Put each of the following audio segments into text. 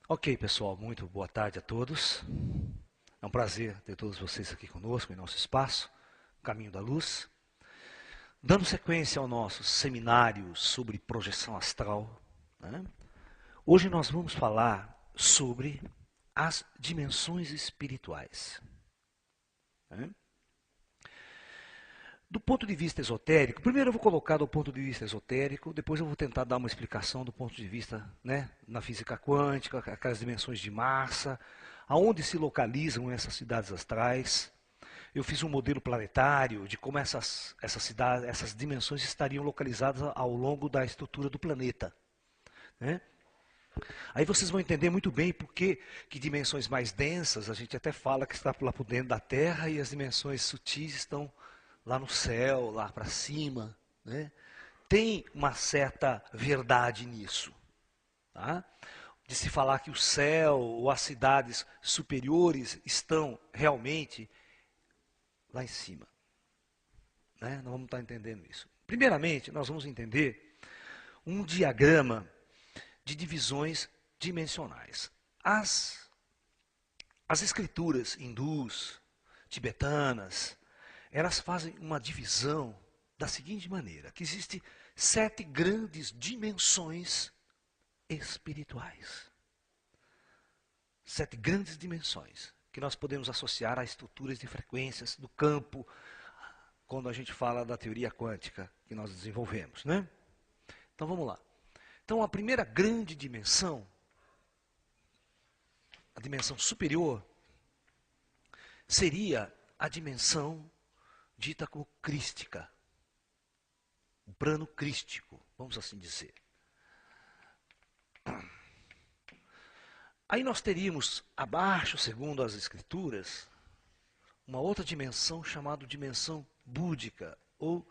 Ok, pessoal, muito boa tarde a todos. É um prazer ter todos vocês aqui conosco em nosso espaço, Caminho da Luz. Dando sequência ao nosso seminário sobre projeção astral, né? Hoje nós vamos falar sobre as dimensões espirituais, né? Do ponto de vista esotérico, primeiro eu vou colocar do ponto de vista esotérico, depois eu vou tentar dar uma explicação do ponto de vista, né, na física quântica, aquelas dimensões de massa, aonde se localizam essas cidades astrais. Eu fiz um modelo planetário de como essas cidades, essas dimensões estariam localizadas ao longo da estrutura do planeta, né? Aí vocês vão entender muito bem porque que dimensões mais densas a gente até fala que está lá por dentro da Terra e as dimensões sutis estão lá no céu, lá para cima, né? Tem uma certa verdade nisso, tá? De se falar que o céu ou as cidades superiores estão realmente lá em cima, né? Nós vamos estar entendendo isso. Primeiramente, nós vamos entender um diagrama de divisões dimensionais. As escrituras hindus, tibetanas, elas fazem uma divisão da seguinte maneira, que existem 7 grandes dimensões espirituais. 7 grandes dimensões que nós podemos associar a estruturas de frequências do campo, quando a gente fala da teoria quântica que nós desenvolvemos, né? Então vamos lá. Então a primeira grande dimensão, a dimensão superior, seria a dimensão dita como crística, o plano crístico, vamos assim dizer. Aí nós teríamos abaixo, segundo as escrituras, uma outra dimensão chamada dimensão búdica, ou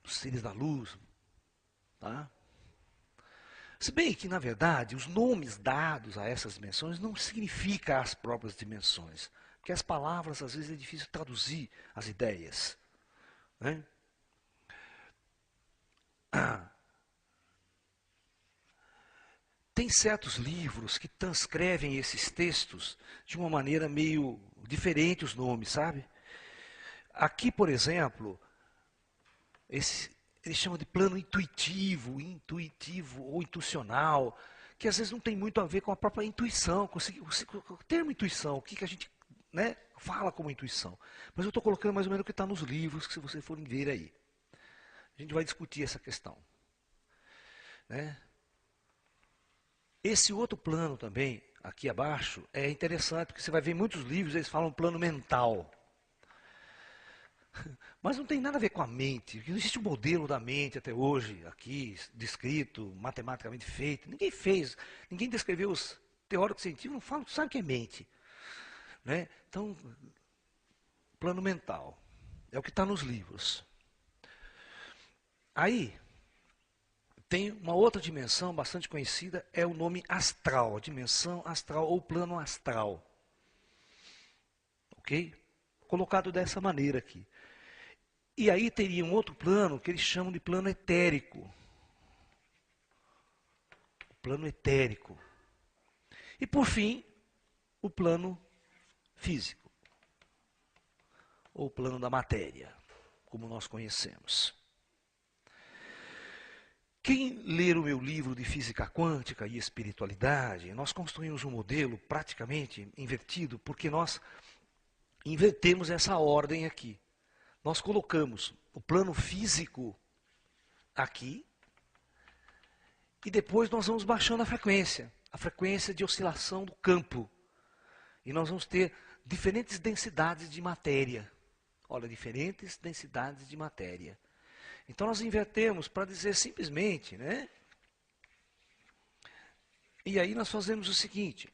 seres da luz, tá? Se bem que, na verdade, os nomes dados a essas dimensões não significam as próprias dimensões, porque as palavras, às vezes, é difícil traduzir as ideias, né? Tem certos livros que transcrevem esses textos de uma maneira meio diferente os nomes, sabe? Aqui, por exemplo, eles chamam de plano intuitivo ou intuicional, que às vezes não tem muito a ver com a própria intuição, com o termo intuição, o que a gente, né, fala como intuição. Mas eu estou colocando mais ou menos o que está nos livros, que se vocês forem ver aí. A gente vai discutir essa questão, né? Esse outro plano também, aqui abaixo, é interessante, porque você vai ver em muitos livros, eles falam plano mental. Mas não tem nada a ver com a mente. Não existe um modelo da mente até hoje, aqui, descrito, matematicamente feito. Ninguém fez, ninguém descreveu, os teóricos científicos não falam, sabe o que é mente, né? Então, plano mental, é o que está nos livros. Aí, tem uma outra dimensão bastante conhecida, é o nome astral, dimensão astral ou plano astral. Ok? Colocado dessa maneira aqui. E aí teria um outro plano que eles chamam de plano etérico. Plano etérico. E por fim, o plano físico, ou plano da matéria, como nós conhecemos. Quem ler o meu livro de física quântica e espiritualidade, nós construímos um modelo praticamente invertido, porque nós invertemos essa ordem aqui. Nós colocamos o plano físico aqui, e depois nós vamos baixando a frequência de oscilação do campo. E nós vamos ter diferentes densidades de matéria. Olha, diferentes densidades de matéria. Então nós invertemos para dizer simplesmente, né? E aí nós fazemos o seguinte,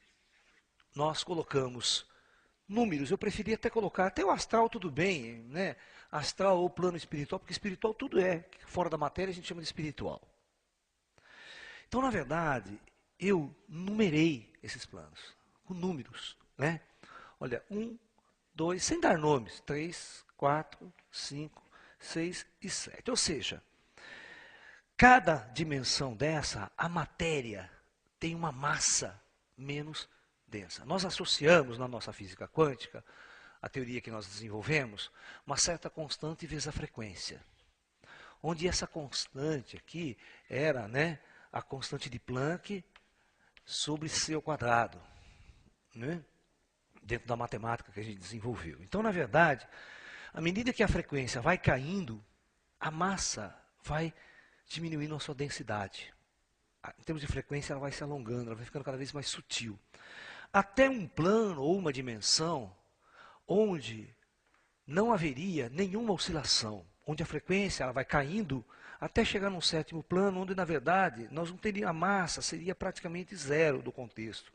nós colocamos números, eu preferia até colocar, até o astral tudo bem, né? Astral ou plano espiritual, porque espiritual tudo é, fora da matéria a gente chama de espiritual. Então, na verdade, eu numerei esses planos, com números, né? Olha, 1, 2, sem dar nomes, 3, 4, 5, 6 e 7. Ou seja, cada dimensão dessa, a matéria tem uma massa menos densa. Nós associamos na nossa física quântica, a teoria que nós desenvolvemos, uma certa constante vezes a frequência. Onde essa constante aqui era, né, a constante de Planck sobre C ao quadrado, né, dentro da matemática que a gente desenvolveu. Então, na verdade, à medida que a frequência vai caindo, a massa vai diminuindo a sua densidade. Em termos de frequência, ela vai se alongando, ela vai ficando cada vez mais sutil. Até um plano ou uma dimensão onde não haveria nenhuma oscilação, onde a frequência ela vai caindo até chegar num sétimo plano, onde na verdade nós não teríamos a massa, seria praticamente zero do contexto.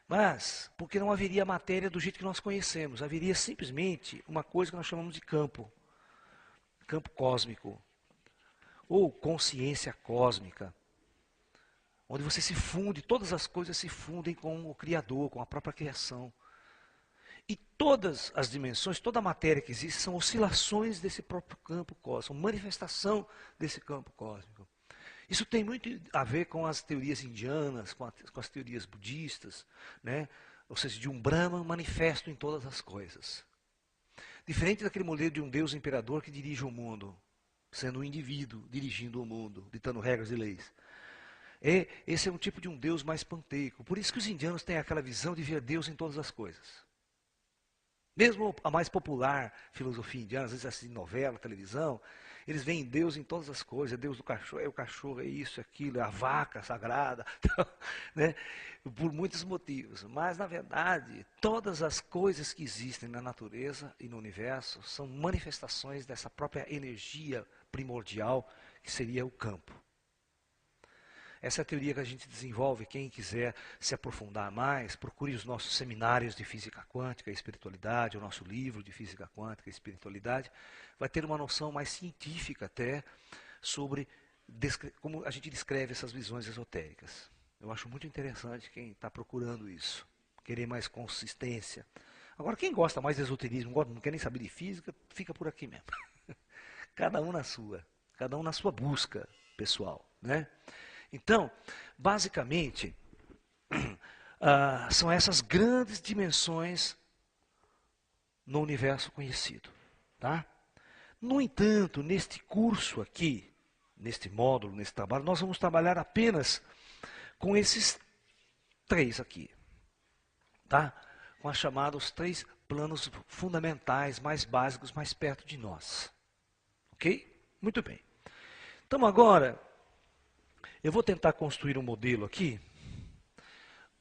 Mas, porque não haveria matéria do jeito que nós conhecemos, haveria simplesmente uma coisa que nós chamamos de campo cósmico, ou consciência cósmica, onde você se funde, todas as coisas se fundem com o Criador, com a própria criação. E todas as dimensões, toda a matéria que existe, são oscilações desse próprio campo cósmico, manifestação desse campo cósmico. Isso tem muito a ver com as teorias indianas, com as teorias budistas, né? Ou seja, de um Brahman manifesto em todas as coisas. Diferente daquele modelo de um Deus imperador que dirige o mundo, sendo um indivíduo dirigindo o mundo, ditando regras e leis. Esse é um tipo de um Deus mais panteico. Por isso que os indianos têm aquela visão de ver Deus em todas as coisas. Mesmo a mais popular filosofia indiana, às vezes assim, novela, televisão, eles veem Deus em todas as coisas. É Deus do cachorro, o cachorro é isso, aquilo, é a vaca sagrada, então, né? Por muitos motivos. Mas, na verdade, todas as coisas que existem na natureza e no universo são manifestações dessa própria energia primordial, que seria o campo. Essa é a teoria que a gente desenvolve. Quem quiser se aprofundar mais, procure os nossos seminários de física quântica e espiritualidade, o nosso livro de física quântica e espiritualidade. Vai ter uma noção mais científica até sobre como a gente descreve essas visões esotéricas. Eu acho muito interessante quem está procurando isso, querer mais consistência. Agora, quem gosta mais de esoterismo, não quer nem saber de física, fica por aqui mesmo. Cada um na sua busca pessoal, né? Então, basicamente, são essas grandes dimensões no universo conhecido. Tá? No entanto, neste curso aqui, neste módulo, nesse trabalho, nós vamos trabalhar apenas com esses três aqui. Tá? Com os chamados 3 planos fundamentais, mais básicos, mais perto de nós. Ok? Muito bem. Então agora, eu vou tentar construir um modelo aqui.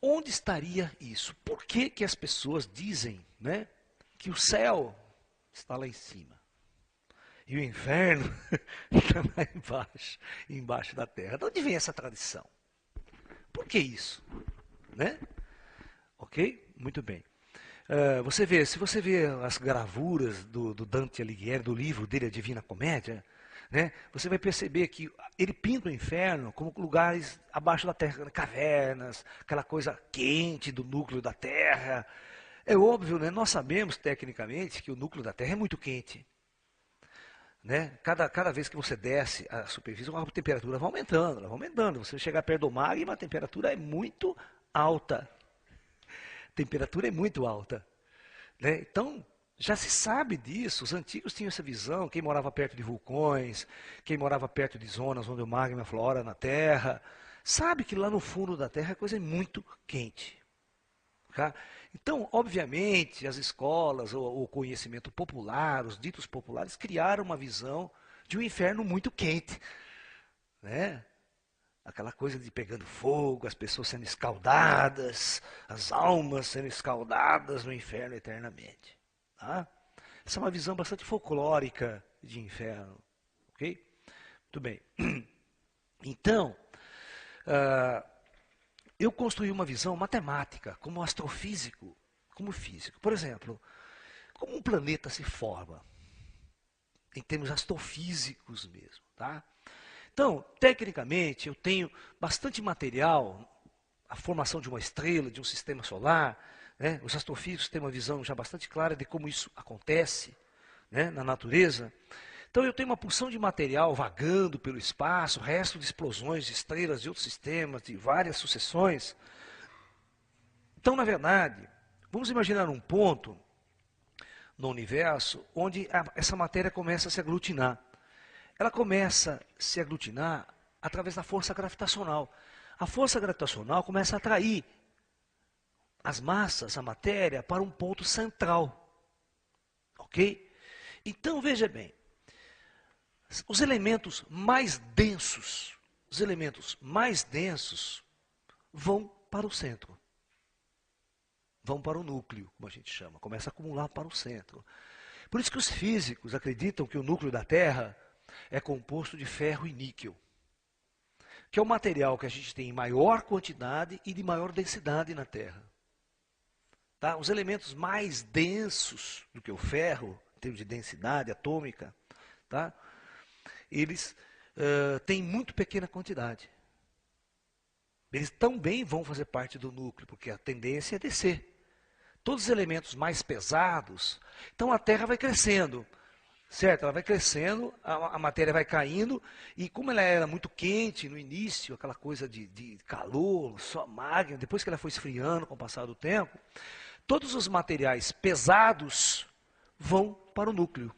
Onde estaria isso? Por que que as pessoas dizem, né, que o céu está lá em cima e o inferno está lá embaixo, embaixo da terra? De onde vem essa tradição? Por que isso? Né? Ok? Muito bem. Se você vê as gravuras do Dante Alighieri, do livro dele, A Divina Comédia, né, você vai perceber que ele pinta o inferno como lugares abaixo da terra, cavernas, aquela coisa quente do núcleo da terra. É óbvio, né, nós sabemos tecnicamente que o núcleo da terra é muito quente. Né? Cada vez que você desce a superfície, a temperatura vai aumentando, ela vai aumentando. Você chegar perto do mar e a temperatura é muito alta. A temperatura é muito alta. Né? Então, já se sabe disso, os antigos tinham essa visão, quem morava perto de vulcões, quem morava perto de zonas onde o magma flora na Terra, sabe que lá no fundo da Terra a coisa é muito quente. Tá? Então, obviamente, as escolas, o conhecimento popular, os ditos populares, criaram uma visão de um inferno muito quente. Né? Aquela coisa de pegando fogo, as pessoas sendo escaldadas, as almas sendo escaldadas no inferno eternamente. Tá? Essa é uma visão bastante folclórica de inferno. Ok? Muito bem. Então, eu construí uma visão matemática, como astrofísico, como físico. Por exemplo, como um planeta se forma, em termos astrofísicos mesmo. Tá? Então, tecnicamente, eu tenho bastante material, a formação de uma estrela, de um sistema solar. Né? Os astrofísicos têm uma visão já bastante clara de como isso acontece, né, na natureza. Então eu tenho uma porção de material vagando pelo espaço, resto de explosões de estrelas de outros sistemas, de várias sucessões. Então, na verdade, vamos imaginar um ponto no universo onde essa matéria começa a se aglutinar. Ela começa a se aglutinar através da força gravitacional. A força gravitacional começa a atrair as massas, a matéria, para um ponto central. Ok? Então, veja bem, os elementos mais densos vão para o centro. Vão para o núcleo, como a gente chama, começa a acumular para o centro. Por isso que os físicos acreditam que o núcleo da Terra é composto de ferro e níquel, que é o material que a gente tem em maior quantidade e de maior densidade na Terra. Tá? Os elementos mais densos do que o ferro, em termos de densidade atômica, tá? Eles têm muito pequena quantidade. Eles também vão fazer parte do núcleo, porque a tendência é descer. Todos os elementos mais pesados, então a Terra vai crescendo, certo? Ela vai crescendo, a matéria vai caindo, e como ela era muito quente no início, aquela coisa de calor, só magma, depois que ela foi esfriando com o passar do tempo, todos os materiais pesados vão para o núcleo.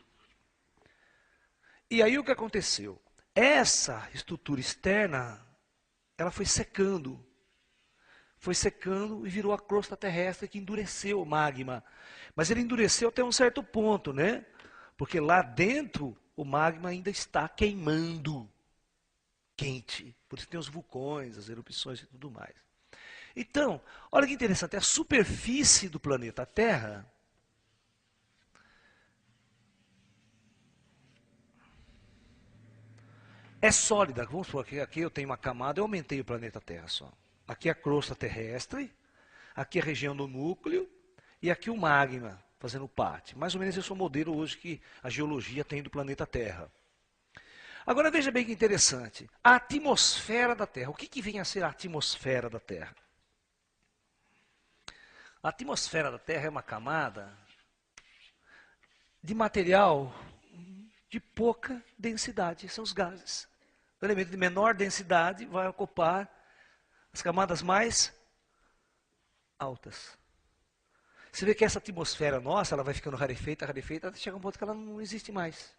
E aí o que aconteceu? Essa estrutura externa, ela foi secando e virou a crosta terrestre que endureceu o magma. Mas ele endureceu até um certo ponto, né? Porque lá dentro o magma ainda está queimando, quente. Por isso tem os vulcões, as erupções e tudo mais. Então, olha que interessante, a superfície do planeta Terra é sólida. Vamos supor que aqui eu tenho uma camada, eu aumentei o planeta Terra só. Aqui a crosta terrestre, aqui a região do núcleo e aqui o magma fazendo parte. Mais ou menos esse é o modelo hoje que a geologia tem do planeta Terra. Agora veja bem que interessante. A atmosfera da Terra. O que vem a ser a atmosfera da Terra? A atmosfera da Terra é uma camada de material de pouca densidade, são os gases. O elemento de menor densidade vai ocupar as camadas mais altas. Você vê que essa atmosfera nossa, ela vai ficando rarefeita, até chegar um ponto que ela não existe mais.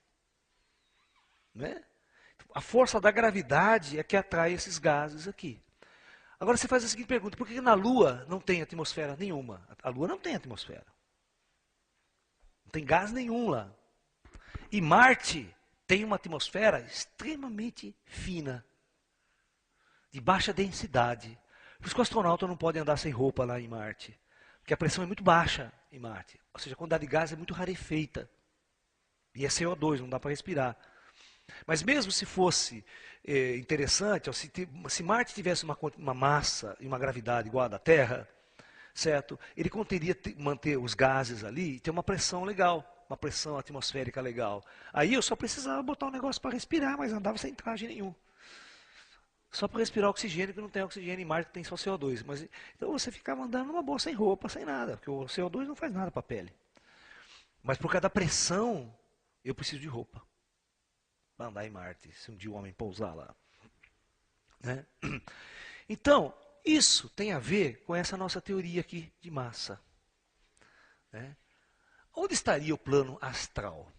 Né? A força da gravidade é que atrai esses gases aqui. Agora você faz a seguinte pergunta, por que na Lua não tem atmosfera nenhuma? A Lua não tem atmosfera. Não tem gás nenhum lá. E Marte tem uma atmosfera extremamente fina, de baixa densidade. Por isso que o astronauta não pode andar sem roupa lá em Marte. Porque a pressão é muito baixa em Marte. Ou seja, a quantidade de gás é muito rarefeita. E é CO2, não dá para respirar. Mas mesmo se fosse interessante, se Marte tivesse uma massa e uma gravidade igual à da Terra, certo? Ele conseguiria manter os gases ali e ter uma pressão legal, uma pressão atmosférica legal. Aí eu só precisava botar um negócio para respirar, mas andava sem traje nenhum. Só para respirar oxigênio, que não tem oxigênio em Marte, que tem só CO2. Mas, então você ficava andando numa boa, sem roupa, sem nada, porque o CO2 não faz nada para a pele. Mas por causa da pressão, eu preciso de roupa para andar em Marte, se um dia o homem pousar lá. Né? Então, isso tem a ver com essa nossa teoria aqui de massa. Né? Onde estaria o plano astral?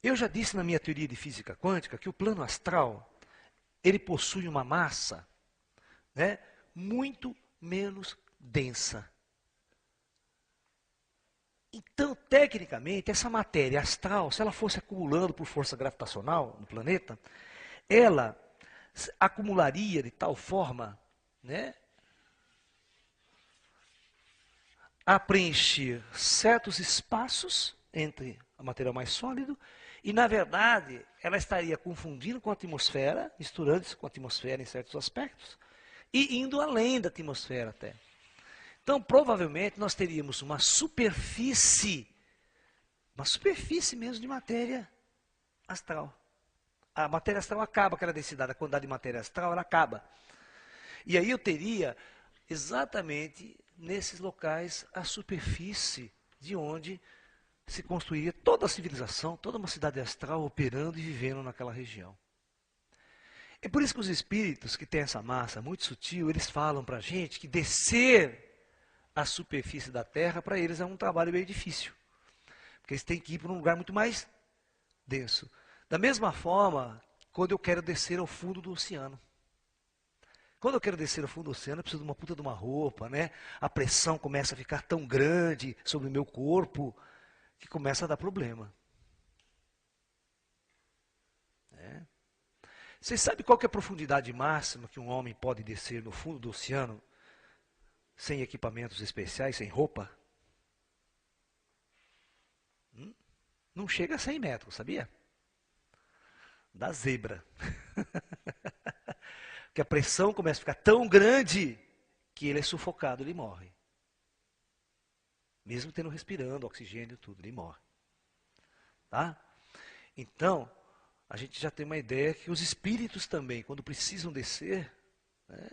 Eu já disse na minha teoria de física quântica que o plano astral ele possui uma massa, né, muito menos densa. Então, tecnicamente, essa matéria astral, se ela fosse acumulando por força gravitacional no planeta, ela acumularia de tal forma, né, a preencher certos espaços entre o material mais sólido e, na verdade, ela estaria confundindo com a atmosfera, misturando-se com a atmosfera em certos aspectos, e indo além da atmosfera até. Então, provavelmente, nós teríamos uma superfície mesmo de matéria astral. A matéria astral acaba, aquela densidade, a quantidade de matéria astral, ela acaba. E aí eu teria, exatamente nesses locais, a superfície de onde se construiria toda a civilização, toda uma cidade astral operando e vivendo naquela região. É por isso que os espíritos que têm essa massa muito sutil, eles falam para a gente que descer a superfície da Terra, para eles é um trabalho meio difícil. Porque eles têm que ir para um lugar muito mais denso. Da mesma forma, quando eu quero descer ao fundo do oceano. Quando eu quero descer ao fundo do oceano, eu preciso de uma puta de uma roupa, né? A pressão começa a ficar tão grande sobre o meu corpo que começa a dar problema. É. Vocês sabem qual que é a profundidade máxima que um homem pode descer no fundo do oceano sem equipamentos especiais, sem roupa? Não chega a 100 metros, sabia? Da zebra. Porque a pressão começa a ficar tão grande que ele é sufocado, ele morre. Mesmo tendo respirando, oxigênio e tudo, ele morre. Tá? Então, a gente já tem uma ideia que os espíritos também, quando precisam descer, né?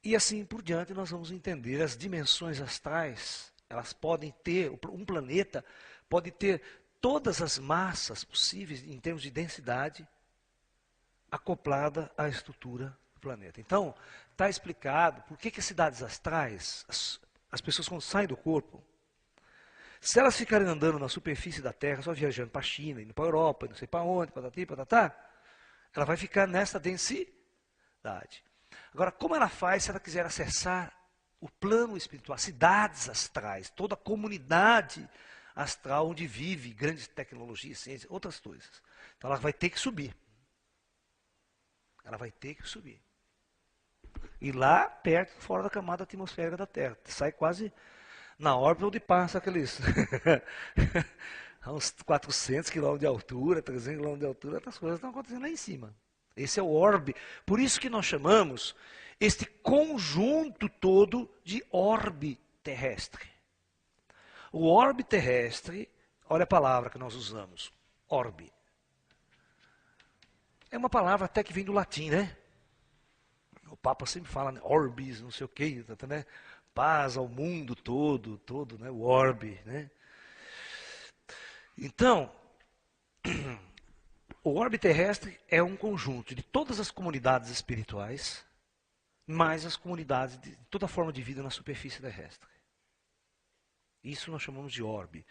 E assim por diante nós vamos entender as dimensões astrais. Elas podem ter, um planeta pode ter todas as massas possíveis em termos de densidade acoplada à estrutura do planeta. Então, está explicado por que as cidades astrais, as pessoas quando saem do corpo, se elas ficarem andando na superfície da Terra, só viajando para a China, indo para a Europa, não sei para onde, patati, patatá, ela vai ficar nessa densidade. Agora, como ela faz se ela quiser acessar o plano espiritual, cidades astrais, toda a comunidade astral onde vive grandes tecnologias, ciências, outras coisas. Então ela vai ter que subir. Ela vai ter que subir. E lá, perto, fora da camada atmosférica da Terra. Sai quase na órbita onde passa aqueles a uns 400 quilômetros de altura, 300 quilômetros de altura, outras coisas estão acontecendo lá em cima. Esse é o orbe. Por isso que nós chamamos este conjunto todo de orbe terrestre. O orbe terrestre, olha a palavra que nós usamos, orbe. É uma palavra até que vem do latim, né? O Papa sempre fala, né? Orbis, não sei o quê, né? Paz ao mundo todo, né? O orbe, né? Então, o orbe terrestre é um conjunto de todas as comunidades espirituais, mais as comunidades de toda forma de vida na superfície terrestre. Isso nós chamamos de orbe.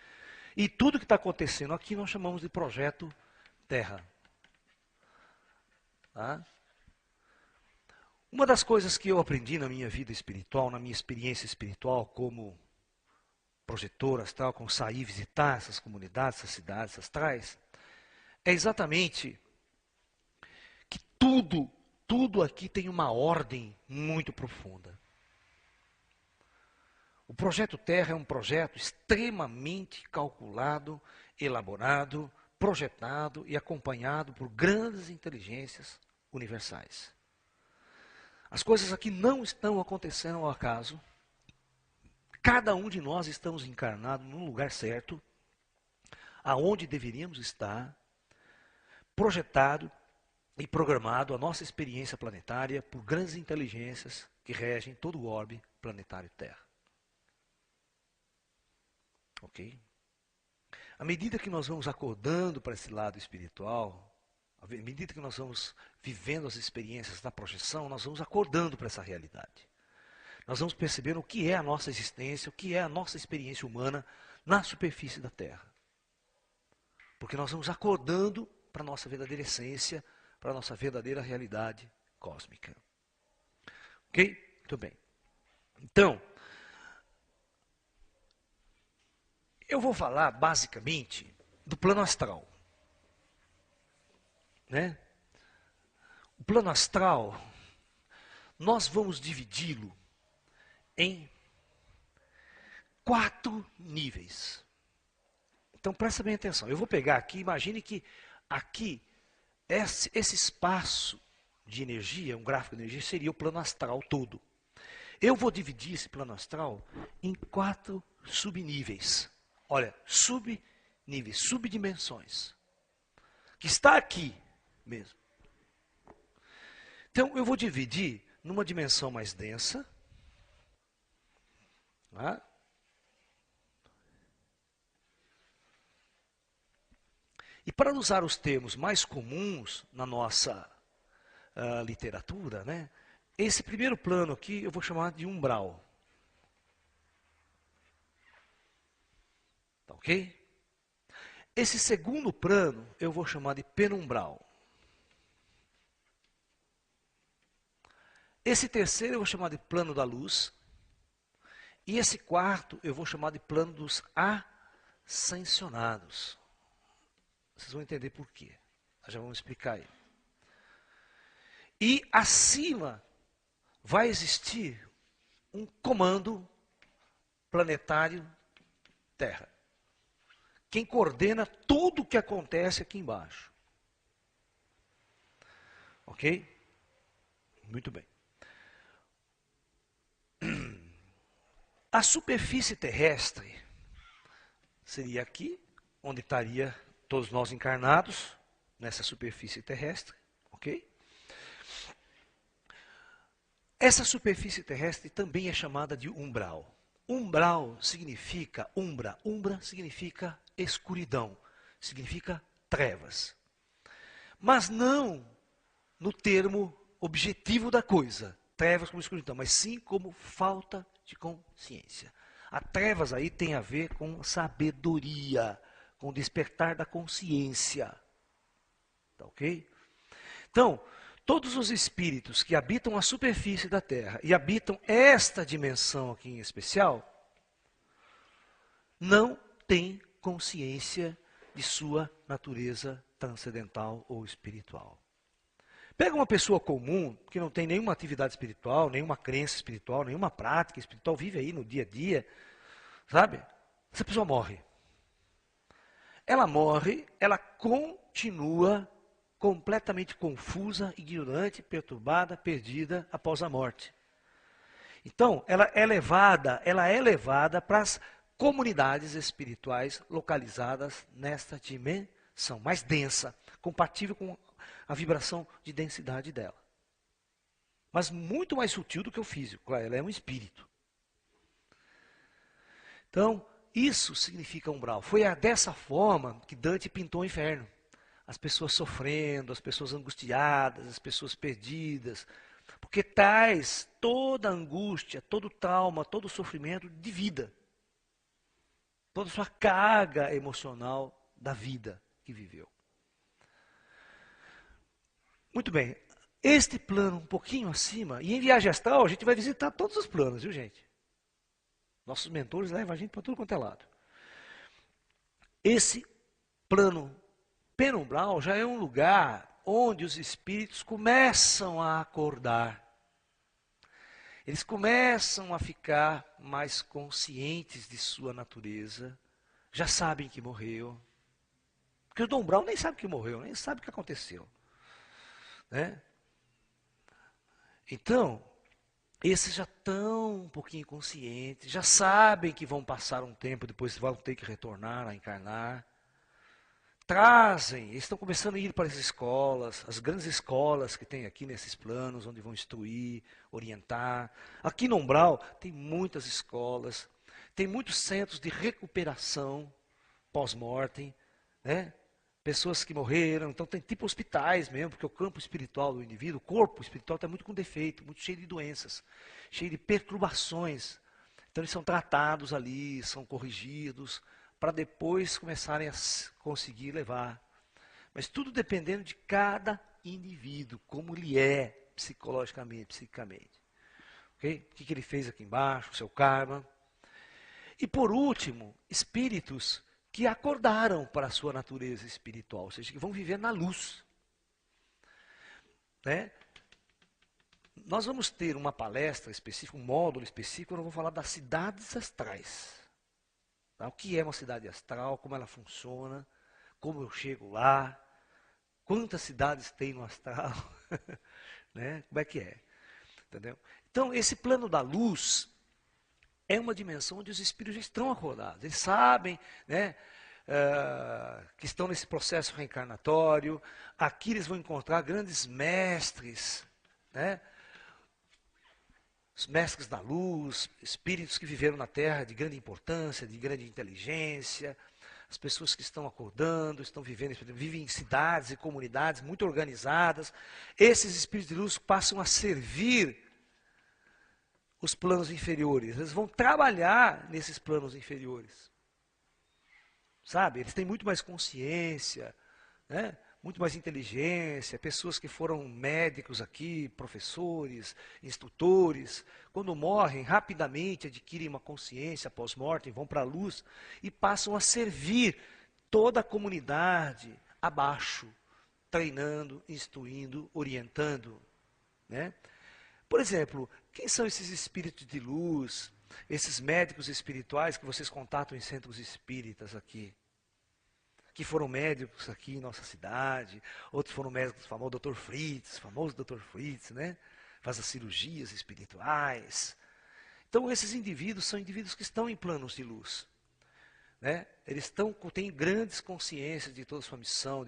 E tudo que está acontecendo aqui nós chamamos de projeto Terra. Tá? Uma das coisas que eu aprendi na minha vida espiritual, na minha experiência espiritual como projetor astral, com sair visitar essas comunidades, essas cidades astrais, é exatamente que tudo aqui tem uma ordem muito profunda. O projeto Terra é um projeto extremamente calculado, elaborado, projetado e acompanhado por grandes inteligências universais. As coisas aqui não estão acontecendo ao acaso. Cada um de nós estamos encarnados num lugar certo, aonde deveríamos estar, projetado e programado a nossa experiência planetária por grandes inteligências que regem todo o orbe planetário Terra. Ok? À medida que nós vamos acordando para esse lado espiritual, à medida que nós vamos vivendo as experiências da projeção, nós vamos acordando para essa realidade. Nós vamos percebendo o que é a nossa existência, o que é a nossa experiência humana na superfície da Terra. Porque nós vamos acordando para a nossa verdadeira essência, para a nossa verdadeira realidade cósmica. Ok? Muito bem. Então, eu vou falar basicamente do plano astral. Né? O plano astral, nós vamos dividi-lo em 4 níveis. Então presta bem atenção. Eu vou pegar aqui, imagine que aqui, esse espaço de energia, um gráfico de energia, seria o plano astral todo. Eu vou dividir esse plano astral em 4 subníveis. Olha, subníveis, subdimensões. Que está aqui mesmo. Então eu vou dividir numa dimensão mais densa. Tá? E para usar os termos mais comuns na nossa literatura, né, esse primeiro plano aqui eu vou chamar de umbral. Tá ok? Esse segundo plano eu vou chamar de penumbral. Esse terceiro eu vou chamar de plano da luz. E esse quarto eu vou chamar de plano dos ascensionados. Vocês vão entender por quê. Nós já vamos explicar aí. E acima vai existir um comando planetário Terra. Quem coordena tudo o que acontece aqui embaixo. Ok? Muito bem. A superfície terrestre seria aqui, onde estaria todos nós encarnados, nessa superfície terrestre, ok? Essa superfície terrestre também é chamada de umbral. Umbral significa umbra. Umbra significa escuridão, significa trevas. Mas não no termo objetivo da coisa, trevas como escuridão, mas sim como falta de consciência. A trevas aí tem a ver com sabedoria, com despertar da consciência. Tá ok? Então, todos os espíritos que habitam a superfície da Terra e habitam esta dimensão aqui em especial, não têm consciência de sua natureza transcendental ou espiritual. Pega uma pessoa comum, que não tem nenhuma atividade espiritual, nenhuma crença espiritual, nenhuma prática espiritual, vive aí no dia a dia, sabe? Essa pessoa morre. Ela morre, ela continua completamente confusa, ignorante, perturbada, perdida após a morte. Então, ela é levada para as comunidades espirituais localizadas nesta dimensão mais densa, compatível com a vibração de densidade dela. Mas muito mais sutil do que o físico, ela é um espírito. Então, isso significa umbral. Foi dessa forma que Dante pintou o inferno. As pessoas sofrendo, as pessoas angustiadas, as pessoas perdidas. Porque traz toda a angústia, todo o trauma, todo o sofrimento de vida. Toda a sua carga emocional da vida que viveu. Muito bem. Este plano um pouquinho acima, e em viagem astral a gente vai visitar todos os planos, viu gente? Nossos mentores levam a gente para tudo quanto é lado. Esse plano penumbral já é um lugar onde os espíritos começam a acordar. Eles começam a ficar mais conscientes de sua natureza, já sabem que morreu. Porque o Dom Brown nem sabe que morreu, nem sabe o que aconteceu. Né? Então, esses já estão um pouquinho conscientes, já sabem que vão passar um tempo, depois vão ter que retornar a encarnar. Trazem, eles estão começando a ir para as escolas, as grandes escolas que tem aqui nesses planos, onde vão instruir, orientar. Aqui no Umbral tem muitas escolas, tem muitos centros de recuperação pós-mortem, né? Pessoas que morreram, então tem tipo hospitais mesmo, porque o campo espiritual do indivíduo, o corpo espiritual está muito com defeito, muito cheio de doenças, cheio de perturbações. Então eles são tratados ali, são corrigidos, para depois começarem a conseguir levar. Mas tudo dependendo de cada indivíduo, como ele é psicologicamente, psicicamente. Okay? O que ele fez aqui embaixo, o seu karma. E por último, espíritos que acordaram para a sua natureza espiritual, ou seja, que vão viver na luz. Né? Nós vamos ter uma palestra específica, um módulo específico, onde eu vou falar das cidades astrais. Tá? O que é uma cidade astral, como ela funciona, como eu chego lá, quantas cidades tem no astral, né? Como é que é. Entendeu? Então, esse plano da luz é uma dimensão onde os espíritos já estão acordados. Eles sabem, né, que estão nesse processo reencarnatório. Aqui eles vão encontrar grandes mestres, né, os mestres da luz, espíritos que viveram na Terra de grande importância, de grande inteligência, as pessoas que estão acordando, estão vivendo, vivem em cidades e comunidades muito organizadas. Esses espíritos de luz passam a servir os planos inferiores. Eles vão trabalhar nesses planos inferiores. Sabe? Eles têm muito mais consciência, né? Muito mais inteligência, pessoas que foram médicos aqui, professores, instrutores, quando morrem, rapidamente adquirem uma consciência pós-mortem, vão para a luz e passam a servir toda a comunidade abaixo, treinando, instruindo, orientando. Né? Por exemplo, quem são esses espíritos de luz, esses médicos espirituais que vocês contatam em centros espíritas aqui? Que foram médicos aqui em nossa cidade, outros foram médicos famosos, famoso Dr. Fritz, né? Faz as cirurgias espirituais. Então esses indivíduos são indivíduos que estão em planos de luz. Né? Eles têm grandes consciências de toda a sua missão,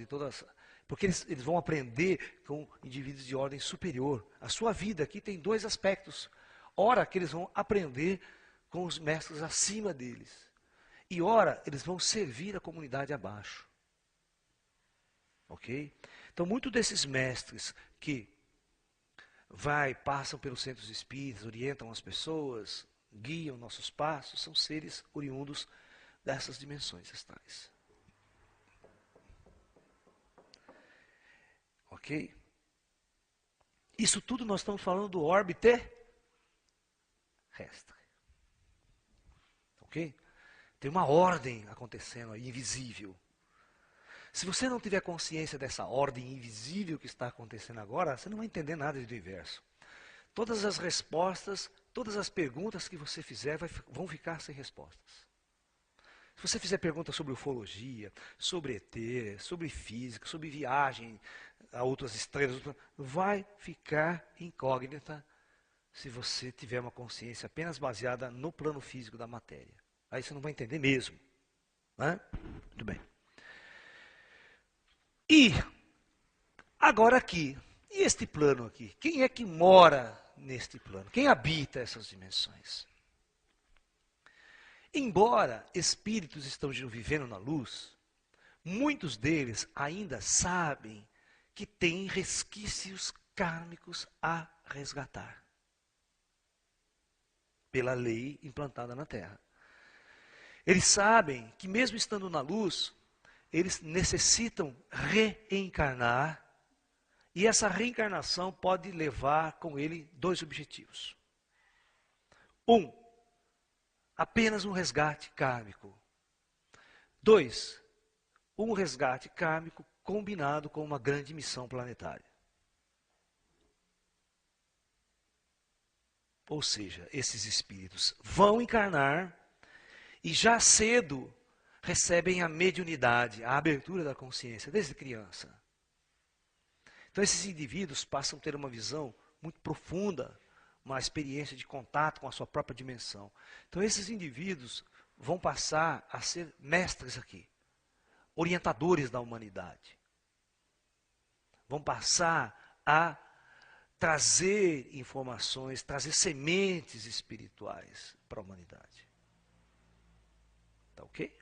porque eles vão aprender com indivíduos de ordem superior. A sua vida aqui tem dois aspectos. Ora que eles vão aprender com os mestres acima deles. E ora, eles vão servir a comunidade abaixo. Ok? Então, muitos desses mestres que passam pelos centros espíritas, orientam as pessoas, guiam nossos passos, são seres oriundos dessas dimensões astrais. Ok? Isso tudo nós estamos falando do orbe terrestre. Ok? Tem uma ordem acontecendo aí, invisível. Se você não tiver consciência dessa ordem invisível que está acontecendo agora, você não vai entender nada do universo. Todas as respostas, todas as perguntas que você fizer vão ficar sem respostas. Se você fizer perguntas sobre ufologia, sobre ET, sobre física, sobre viagem a outras estrelas, vai ficar incógnita se você tiver uma consciência apenas baseada no plano físico da matéria. Aí você não vai entender mesmo. Né? Muito bem. E, agora aqui, e este plano aqui? Quem é que mora neste plano? Quem habita essas dimensões? Embora espíritos estejam vivendo na luz, muitos deles ainda sabem que têm resquícios kármicos a resgatar. Pela lei implantada na Terra. Eles sabem que mesmo estando na luz, eles necessitam reencarnar, e essa reencarnação pode levar com ele dois objetivos. Apenas um resgate kármico. 2, um resgate kármico combinado com uma grande missão planetária. Ou seja, esses espíritos vão encarnar e já cedo recebem a mediunidade, a abertura da consciência, desde criança. Então esses indivíduos passam a ter uma visão muito profunda, uma experiência de contato com a sua própria dimensão. Então esses indivíduos vão passar a ser mestres aqui, orientadores da humanidade. Vão passar a trazer informações, trazer sementes espirituais para a humanidade. Tá ok?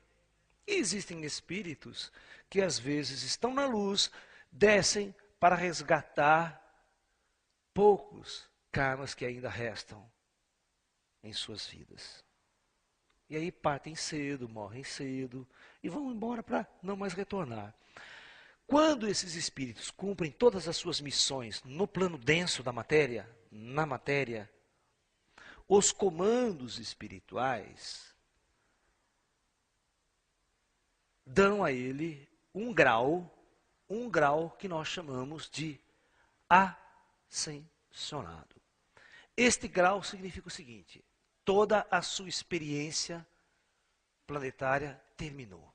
E existem espíritos que às vezes estão na luz, descem para resgatar poucos karmas que ainda restam em suas vidas. E aí partem cedo, morrem cedo e vão embora para não mais retornar. Quando esses espíritos cumprem todas as suas missões no plano denso da matéria, na matéria, os comandos espirituais dão a ele um grau que nós chamamos de ascensionado. Este grau significa o seguinte: toda a sua experiência planetária terminou.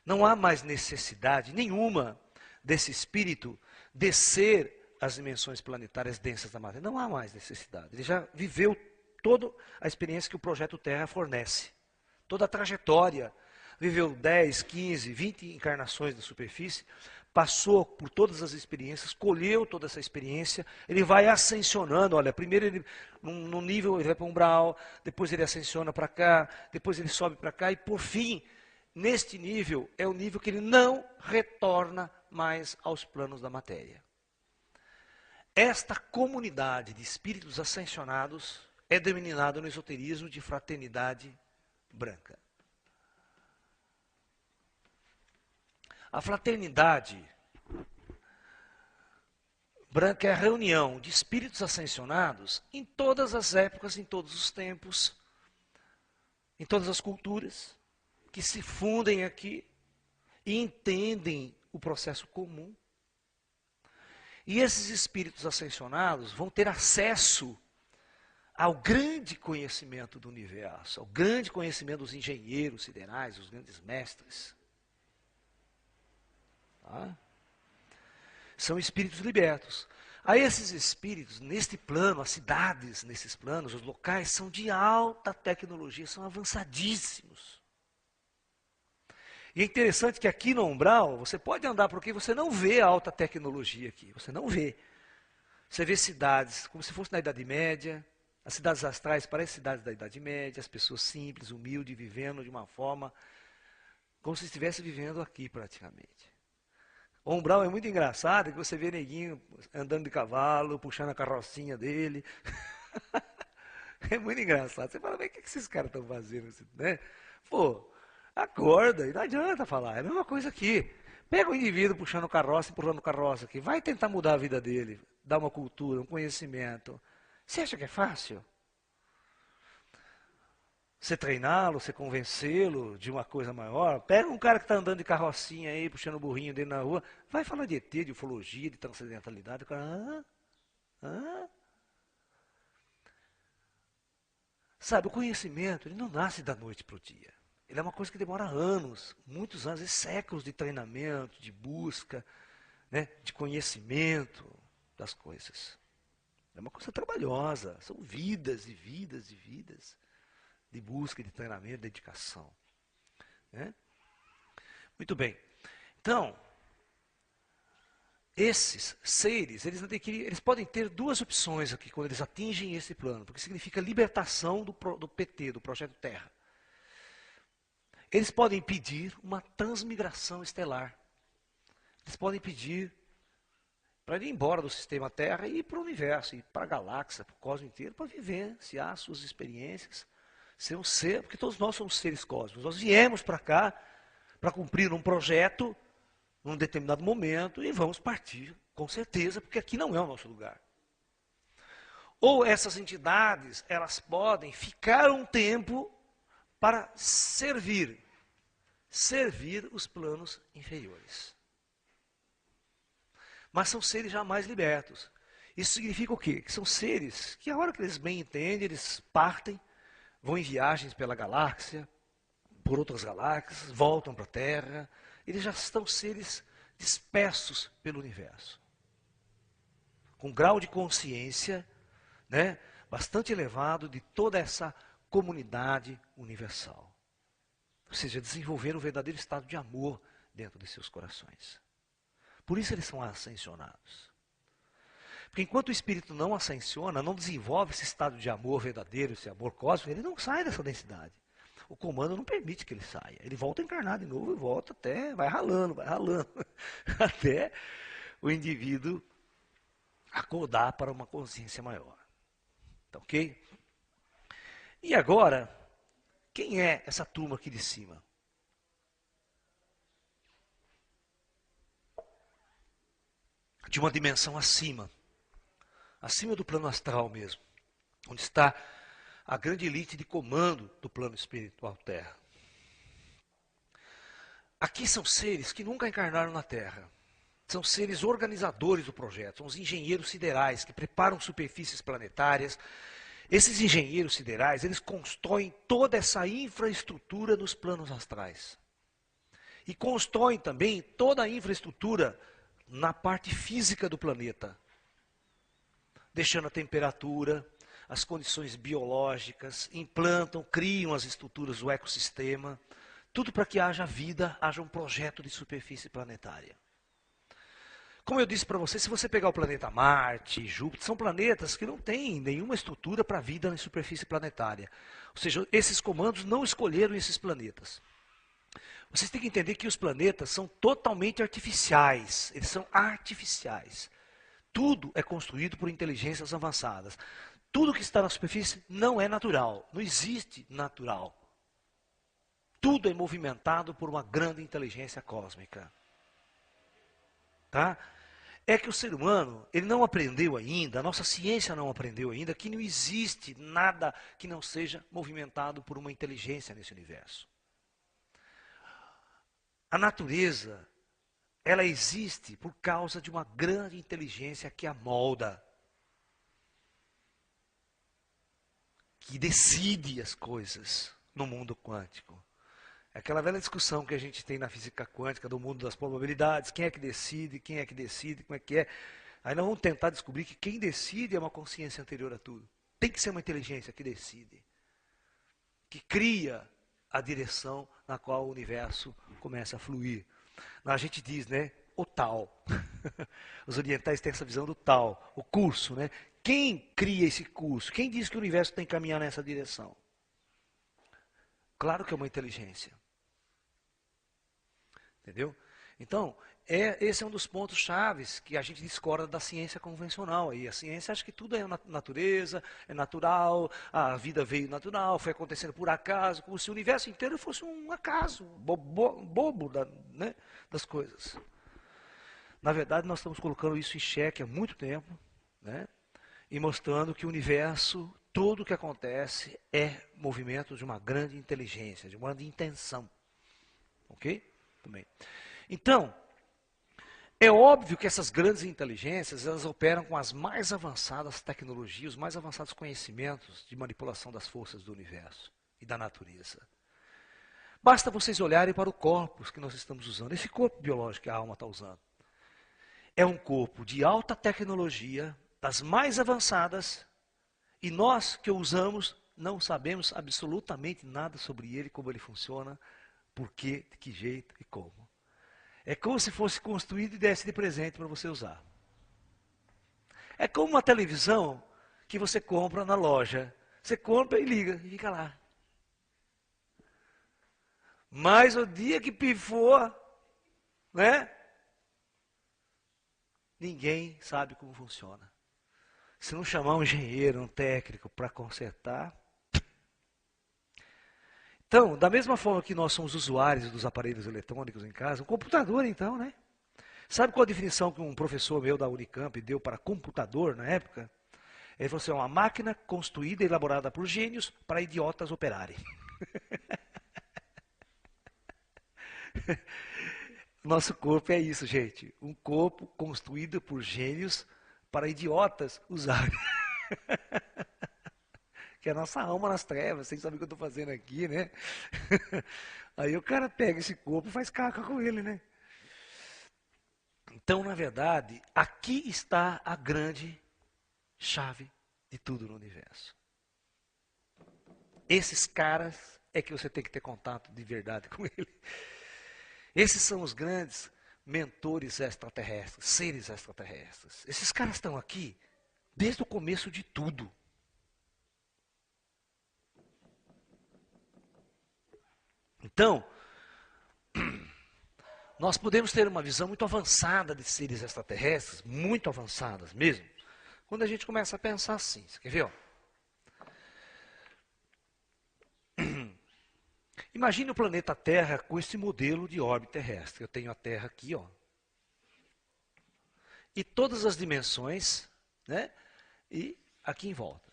Não há mais necessidade nenhuma desse espírito descer as dimensões planetárias densas da matéria. Não há mais necessidade. Ele já viveu toda a experiência que o Projeto Terra fornece. Toda a trajetória. Viveu 10, 15, 20 encarnações da superfície, passou por todas as experiências, colheu toda essa experiência, ele vai ascensionando. Olha, primeiro ele, num nível, ele vai para um umbral, depois ele ascensiona para cá, depois ele sobe para cá, e por fim, neste nível, é o nível que ele não retorna mais aos planos da matéria. Esta comunidade de espíritos ascensionados é denominada no esoterismo de fraternidade branca. A fraternidade branca é a reunião de espíritos ascensionados em todas as épocas, em todos os tempos, em todas as culturas, que se fundem aqui e entendem o processo comum. E esses espíritos ascensionados vão ter acesso ao grande conhecimento do universo, ao grande conhecimento dos engenheiros siderais, dos grandes mestres. Tá? São espíritos libertos. A esses espíritos, neste plano, as cidades nesses planos, os locais, são de alta tecnologia, são avançadíssimos. E é interessante que aqui no umbral, você pode andar por aqui, você não vê a alta tecnologia aqui, você não vê. Você vê cidades como se fosse na Idade Média, as cidades astrais parecem cidades da Idade Média, as pessoas simples, humildes, vivendo de uma forma como se estivesse vivendo aqui praticamente. O umbral é muito engraçado, que você vê neguinho andando de cavalo, puxando a carrocinha dele. É muito engraçado. Você fala, mas o que esses caras estão fazendo? Né? Pô, acorda, e não adianta falar. É a mesma coisa aqui. Pega o indivíduo puxando carroça, empurrando carroça aqui. Vai tentar mudar a vida dele, dar uma cultura, um conhecimento. Você acha que é fácil? Você treiná-lo, você convencê-lo de uma coisa maior. Pega um cara que está andando de carrocinha aí, puxando o burrinho dele na rua, vai falar de ET, de ufologia, de transcendentalidade. O cara, Sabe, o conhecimento, ele não nasce da noite para o dia. Ele é uma coisa que demora anos, muitos anos, séculos de treinamento, de busca, né, de conhecimento das coisas. É uma coisa trabalhosa, são vidas e vidas e vidas de busca, de treinamento, de dedicação. Né? Muito bem. Então, esses seres, eles podem ter duas opções aqui quando eles atingem esse plano, porque significa libertação do PT, do Projeto Terra. Eles podem pedir uma transmigração estelar. Eles podem pedir para ir embora do sistema Terra e ir para o universo, ir para a galáxia, para o cosmos inteiro, para vivenciar suas experiências. Ser um ser, porque todos nós somos seres cósmicos. Nós viemos para cá para cumprir um projeto num determinado momento e vamos partir, com certeza, porque aqui não é o nosso lugar. Ou essas entidades, elas podem ficar um tempo para servir os planos inferiores. Mas são seres jamais libertos. Isso significa o quê? Que são seres que a hora que eles bem entendem, eles partem, vão em viagens pela galáxia, por outras galáxias, voltam para a Terra. Eles já estão seres dispersos pelo universo. Com grau de consciência, né, bastante elevado de toda essa comunidade universal. Ou seja, desenvolver um verdadeiro estado de amor dentro de seus corações. Por isso eles são ascensionados. Porque enquanto o espírito não ascensiona, não desenvolve esse estado de amor verdadeiro, esse amor cósmico, ele não sai dessa densidade. O comando não permite que ele saia. Ele volta a encarnar de novo e volta até, vai ralando, até o indivíduo acordar para uma consciência maior. Tá ok? E agora, quem é essa turma aqui de cima? De uma dimensão acima do plano astral mesmo, onde está a grande elite de comando do plano espiritual Terra. Aqui são seres que nunca encarnaram na Terra. São seres organizadores do projeto, são os engenheiros siderais que preparam superfícies planetárias. Esses engenheiros siderais, eles constroem toda essa infraestrutura nos planos astrais. E constroem também toda a infraestrutura na parte física do planeta, deixando a temperatura, as condições biológicas, implantam, criam as estruturas do ecossistema, tudo para que haja vida, haja um projeto de superfície planetária. Como eu disse para você, se você pegar o planeta Marte, Júpiter, são planetas que não têm nenhuma estrutura para a vida na superfície planetária. Ou seja, esses comandos não escolheram esses planetas. Vocês têm que entender que os planetas são totalmente artificiais. Eles são artificiais. Tudo é construído por inteligências avançadas. Tudo que está na superfície não é natural. Não existe natural. Tudo é movimentado por uma grande inteligência cósmica. Tá? É que o ser humano, ele não aprendeu ainda, a nossa ciência não aprendeu ainda, que não existe nada que não seja movimentado por uma inteligência nesse universo. A natureza, ela existe por causa de uma grande inteligência que a molda, que decide as coisas no mundo quântico. É aquela velha discussão que a gente tem na física quântica do mundo das probabilidades, quem é que decide, como é que é. Aí nós vamos tentar descobrir que quem decide é uma consciência anterior a tudo. Tem que ser uma inteligência que decide, que cria a direção na qual o universo começa a fluir. A gente diz, né, o tal. Os orientais têm essa visão do tal, o curso, né? Quem cria esse curso? Quem diz que o universo tem que caminhar nessa direção? Claro que é uma inteligência. Entendeu? Então, esse é um dos pontos chaves que a gente discorda da ciência convencional. Aí. A ciência acha que tudo é natureza, é natural, a vida veio natural, foi acontecendo por acaso, como se o universo inteiro fosse um acaso, bobo né, das coisas. Na verdade, nós estamos colocando isso em xeque há muito tempo, né, e mostrando que o universo, tudo o que acontece é movimento de uma grande inteligência, de uma grande intenção. Ok? Também. Então, é óbvio que essas grandes inteligências, elas operam com as mais avançadas tecnologias, os mais avançados conhecimentos de manipulação das forças do universo e da natureza. Basta vocês olharem para o corpus que nós estamos usando, esse corpo biológico que a alma está usando. É um corpo de alta tecnologia, das mais avançadas, e nós que o usamos não sabemos absolutamente nada sobre ele, como ele funciona, por quê, de que jeito e como. É como se fosse construído e desse de presente para você usar. É como uma televisão que você compra na loja. Você compra e liga e fica lá. Mas o dia que pifou, né? Ninguém sabe como funciona. Se não chamar um engenheiro, um técnico para consertar. Então, da mesma forma que nós somos usuários dos aparelhos eletrônicos em casa, um computador então, né? Sabe qual a definição que um professor meu da Unicamp deu para computador na época? Ele falou assim, uma máquina construída e elaborada por gênios para idiotas operarem. Nosso corpo é isso, gente. Um corpo construído por gênios para idiotas usarem. Que é a nossa alma nas trevas, sem saber o que eu estou fazendo aqui, né? Aí o cara pega esse corpo e faz caca com ele, né? Então, na verdade, aqui está a grande chave de tudo no universo. Esses caras é que você tem que ter contato de verdade com ele. Esses são os grandes mentores extraterrestres, seres extraterrestres. Esses caras estão aqui desde o começo de tudo. Então, nós podemos ter uma visão muito avançada de seres extraterrestres, muito avançadas mesmo, quando a gente começa a pensar assim. Você quer ver? Ó? Imagine o planeta Terra com esse modelo de órbita terrestre. Eu tenho a Terra aqui, ó. E todas as dimensões, né? E aqui em volta.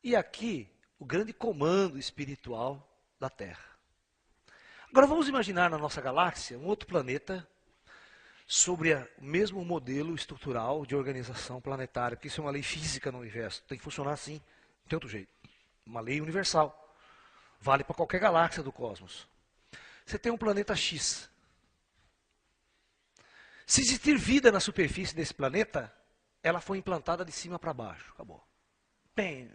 E aqui, o grande comando espiritual da Terra. Agora vamos imaginar na nossa galáxia um outro planeta sobre o mesmo modelo estrutural de organização planetária, porque isso é uma lei física no universo, tem que funcionar assim, não tem outro jeito. Uma lei universal, vale para qualquer galáxia do cosmos. Você tem um planeta X. Se existir vida na superfície desse planeta, ela foi implantada de cima para baixo, acabou. Bem,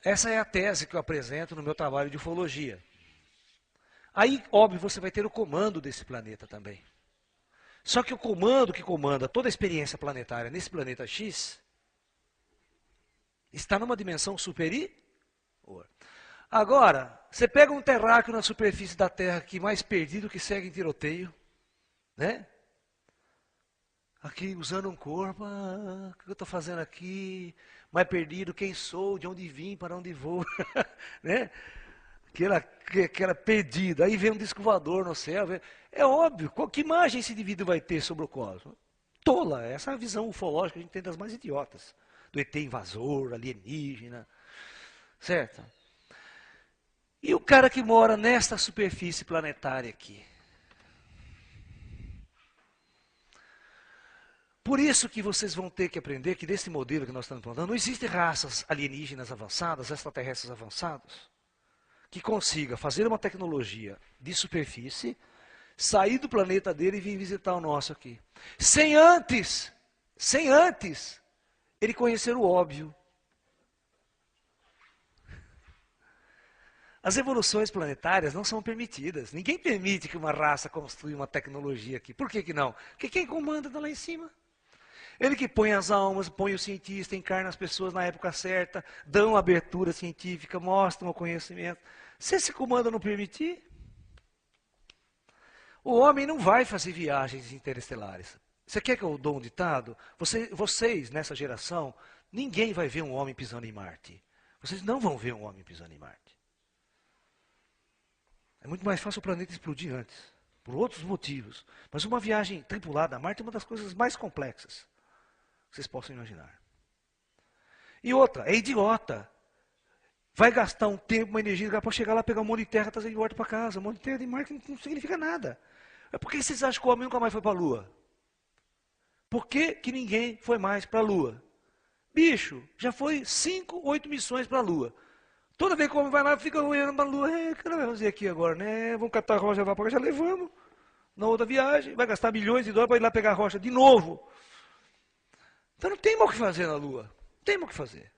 essa é a tese que eu apresento no meu trabalho de ufologia. Aí, óbvio, você vai ter o comando desse planeta também. Só que o comando que comanda toda a experiência planetária nesse planeta X está numa dimensão superior. Agora, você pega um terráqueo na superfície da Terra aqui, mais perdido que segue em tiroteio, né? Aqui usando um corpo, o que eu estou fazendo aqui? Mais perdido, quem sou, de onde vim, para onde vou, né? Aquela perdida. Aí vem um disco voador no céu. É óbvio, que imagem esse indivíduo vai ter sobre o cosmos? Tola, essa é a visão ufológica que a gente tem das mais idiotas. Do ET invasor, alienígena, certo? E o cara que mora nesta superfície planetária aqui? Por isso que vocês vão ter que aprender que desse modelo que nós estamos implantando, não existem raças alienígenas avançadas, extraterrestres avançados, que consiga fazer uma tecnologia de superfície, sair do planeta dele e vir visitar o nosso aqui. Sem antes, ele conhecer o óbvio. As evoluções planetárias não são permitidas. Ninguém permite que uma raça construa uma tecnologia aqui. Por que não? Porque quem comanda está lá em cima. Ele que põe as almas, põe o cientista, encarna as pessoas na época certa, dão abertura científica, mostram o conhecimento. Se esse comando não permitir, o homem não vai fazer viagens interestelares. Você quer que eu dou um ditado? Vocês, nessa geração, ninguém vai ver um homem pisando em Marte. Vocês não vão ver um homem pisando em Marte. É muito mais fácil o planeta explodir antes, por outros motivos. Mas uma viagem tripulada a Marte é uma das coisas mais complexas que vocês possam imaginar. E outra, é idiota. Vai gastar um tempo, uma energia para chegar lá, pegar um monte de terra e trazer de volta para casa. Um monte de terra de Marte não significa nada. Por que vocês acham que o homem nunca mais foi para a Lua? Por que ninguém foi mais para a Lua? Bicho, já foi 5, 8 missões para a Lua. Toda vez que o homem vai lá, fica olhando para a Lua. O que nós vamos fazer aqui agora, né? Vamos catar a rocha, levar para cá, já levamos. Na outra viagem, vai gastar milhões de dólares para ir lá pegar a rocha de novo. Então não tem mais o que fazer na Lua. Não tem mais o que fazer.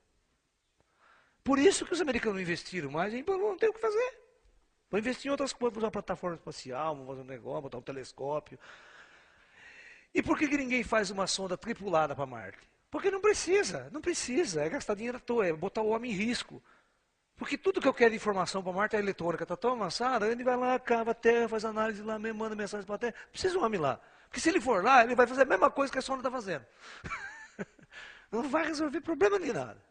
Por isso que os americanos não investiram mais em balão, não tem o que fazer. Vão investir em outras coisas, usar uma plataforma espacial, vão fazer um negócio, botar um telescópio. E por que ninguém faz uma sonda tripulada para Marte? Porque não precisa, é gastar dinheiro à toa, é botar o homem em risco. Porque tudo que eu quero de informação para Marte, a eletrônica está tão avançada, ele vai lá, cava a Terra, faz análise lá mesmo, manda mensagem para a Terra. Precisa um homem lá. Porque se ele for lá, ele vai fazer a mesma coisa que a sonda está fazendo. Não vai resolver problema nem nada.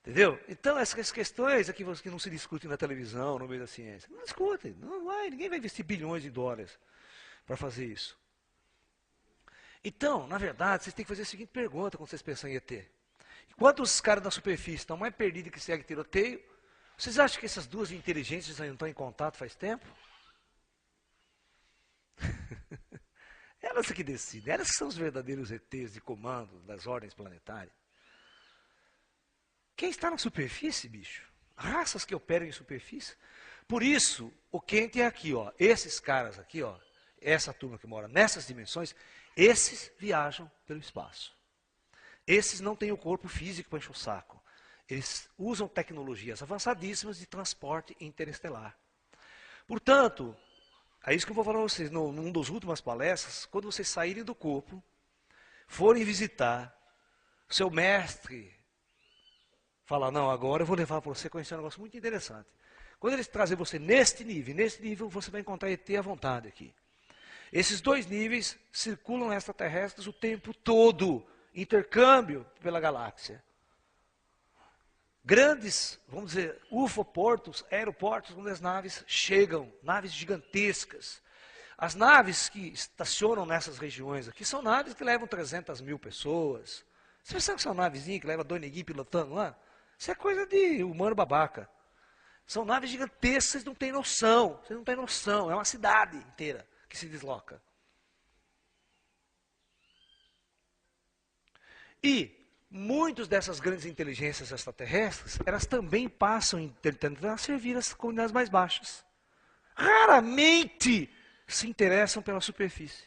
Entendeu? Então, essas questões aqui que não se discutem na televisão, no meio da ciência, não discutem, não vai, ninguém vai investir bilhões de dólares para fazer isso. Então, na verdade, vocês têm que fazer a seguinte pergunta quando vocês pensam em ET. Enquanto os caras da superfície estão mais perdidos que segue tiroteio, vocês acham que essas duas inteligências não estão em contato faz tempo? Elas que decidem, elas que são os verdadeiros ETs de comando das ordens planetárias. Quem está na superfície, bicho? Raças que operam em superfície. Por isso, o quente é aqui, ó. Esses caras aqui, ó. Essa turma que mora nessas dimensões, esses viajam pelo espaço. Esses não têm o corpo físico para encher o saco. Eles usam tecnologias avançadíssimas de transporte interestelar. Portanto, é isso que eu vou falar para vocês. Numa das últimas palestras, quando vocês saírem do corpo, forem visitar seu mestre, falar, não, agora eu vou levar para você conhecer um negócio muito interessante. Quando eles trazem você neste nível você vai encontrar ET à vontade aqui. Esses dois níveis circulam extraterrestres o tempo todo, intercâmbio pela galáxia. Grandes, vamos dizer, UFO-portos, aeroportos, onde as naves chegam, naves gigantescas. As naves que estacionam nessas regiões aqui são naves que levam 300 mil pessoas. Você pensa que são navezinhas que levam dois neguinhos pilotando lá? Isso é coisa de humano babaca. São naves gigantescas, vocês não têm noção. Vocês não têm noção, é uma cidade inteira que se desloca. E muitas dessas grandes inteligências extraterrestres, elas também passam a servir as comunidades mais baixas. Raramente se interessam pela superfície.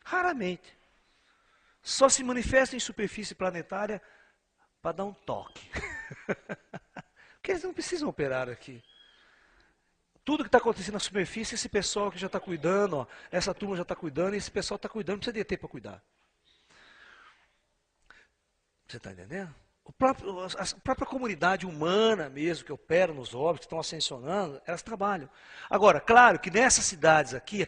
Raramente. Só se manifestam em superfície planetária para dar um toque. Porque eles não precisam operar aqui. Tudo que está acontecendo na superfície, esse pessoal que já está cuidando, ó, essa turma já está cuidando, e esse pessoal está cuidando, não precisa de ET para cuidar. Você está entendendo? A própria comunidade humana mesmo, que opera nos OVNIs, que estão ascensionando, elas trabalham. Agora, claro que nessas cidades aqui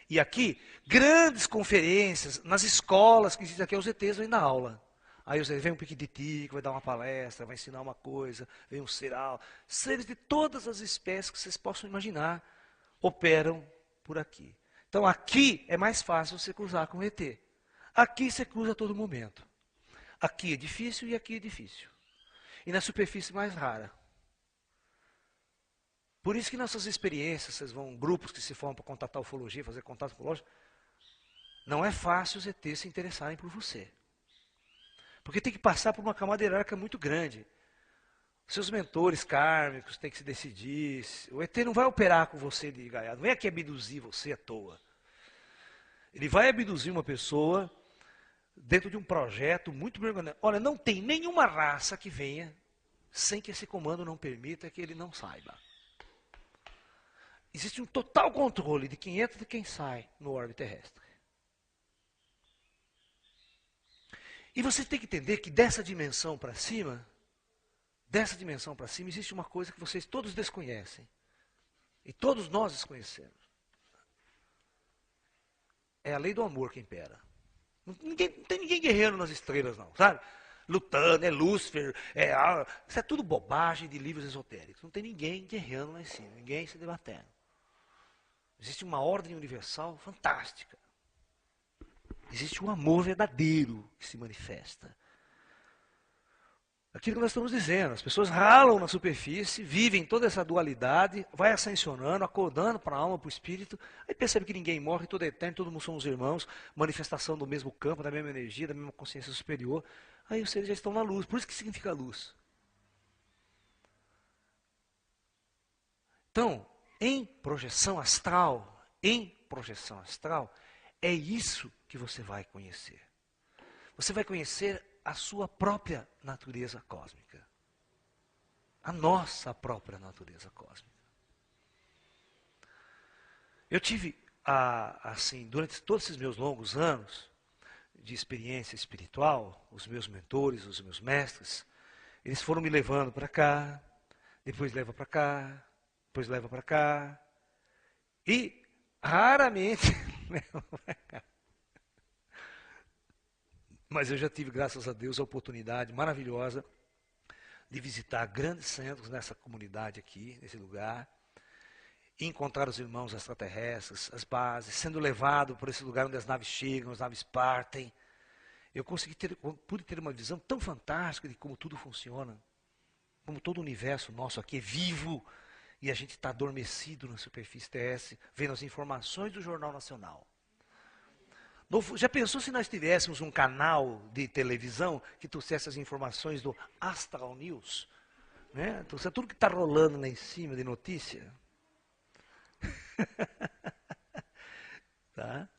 e aqui, grandes conferências, nas escolas que existem aqui, os ETs vêm dar aula. Aí vem um piquititico, vai dar uma palestra, vai ensinar uma coisa, vem um seral. Seres de todas as espécies que vocês possam imaginar operam por aqui. Então aqui é mais fácil você cruzar com o ET. Aqui você cruza a todo momento. Aqui é difícil e aqui é difícil. E na superfície mais rara. Por isso que nossas experiências, vocês vão, grupos que se formam para contatar ufologia, fazer contato ufológico, não é fácil os ETs se interessarem por você. Porque tem que passar por uma camada hierárquica muito grande. Seus mentores kármicos têm que se decidir. O ET não vai operar com você de gaiado, não vem aqui abduzir você à toa. Ele vai abduzir uma pessoa dentro de um projeto muito vergonhoso. Olha, não tem nenhuma raça que venha sem que esse comando não permita que ele não saiba. Existe um total controle de quem entra e de quem sai no orbe terrestre. E você tem que entender que dessa dimensão para cima, existe uma coisa que vocês todos desconhecem. E todos nós desconhecemos. É a lei do amor que impera. Não tem ninguém guerreiro nas estrelas, não, sabe? Lutando, é Lúcifer, isso é tudo bobagem de livros esotéricos. Não tem ninguém guerreando lá em cima, ninguém se debatendo. Existe uma ordem universal fantástica. Existe um amor verdadeiro que se manifesta. Aquilo que nós estamos dizendo, as pessoas ralam na superfície, vivem toda essa dualidade, vai ascensionando, acordando para a alma, para o espírito, aí percebe que ninguém morre, tudo é eterno, todo mundo somos irmãos, manifestação do mesmo campo, da mesma energia, da mesma consciência superior, aí os seres já estão na luz, por isso que significa luz. Então, em projeção astral, é isso que você vai conhecer. Você vai conhecer a sua própria natureza cósmica. A nossa própria natureza cósmica. Eu tive, assim, durante todos esses meus longos anos de experiência espiritual, os meus mentores, os meus mestres, eles foram me levando para cá, depois leva para cá, depois leva para cá, e raramente levam para cá. Mas eu já tive, graças a Deus, a oportunidade maravilhosa de visitar grandes centros nessa comunidade aqui, nesse lugar, e encontrar os irmãos extraterrestres, as bases, sendo levado por esse lugar onde as naves chegam, as naves partem. Eu pude ter uma visão tão fantástica de como tudo funciona, como todo o universo nosso aqui é vivo, e a gente está adormecido na superfície terrestre, vendo as informações do Jornal Nacional. Já pensou se nós tivéssemos um canal de televisão que trouxesse as informações do Astral News? Né? Trouxe tudo que está rolando lá em cima de notícia. Tá?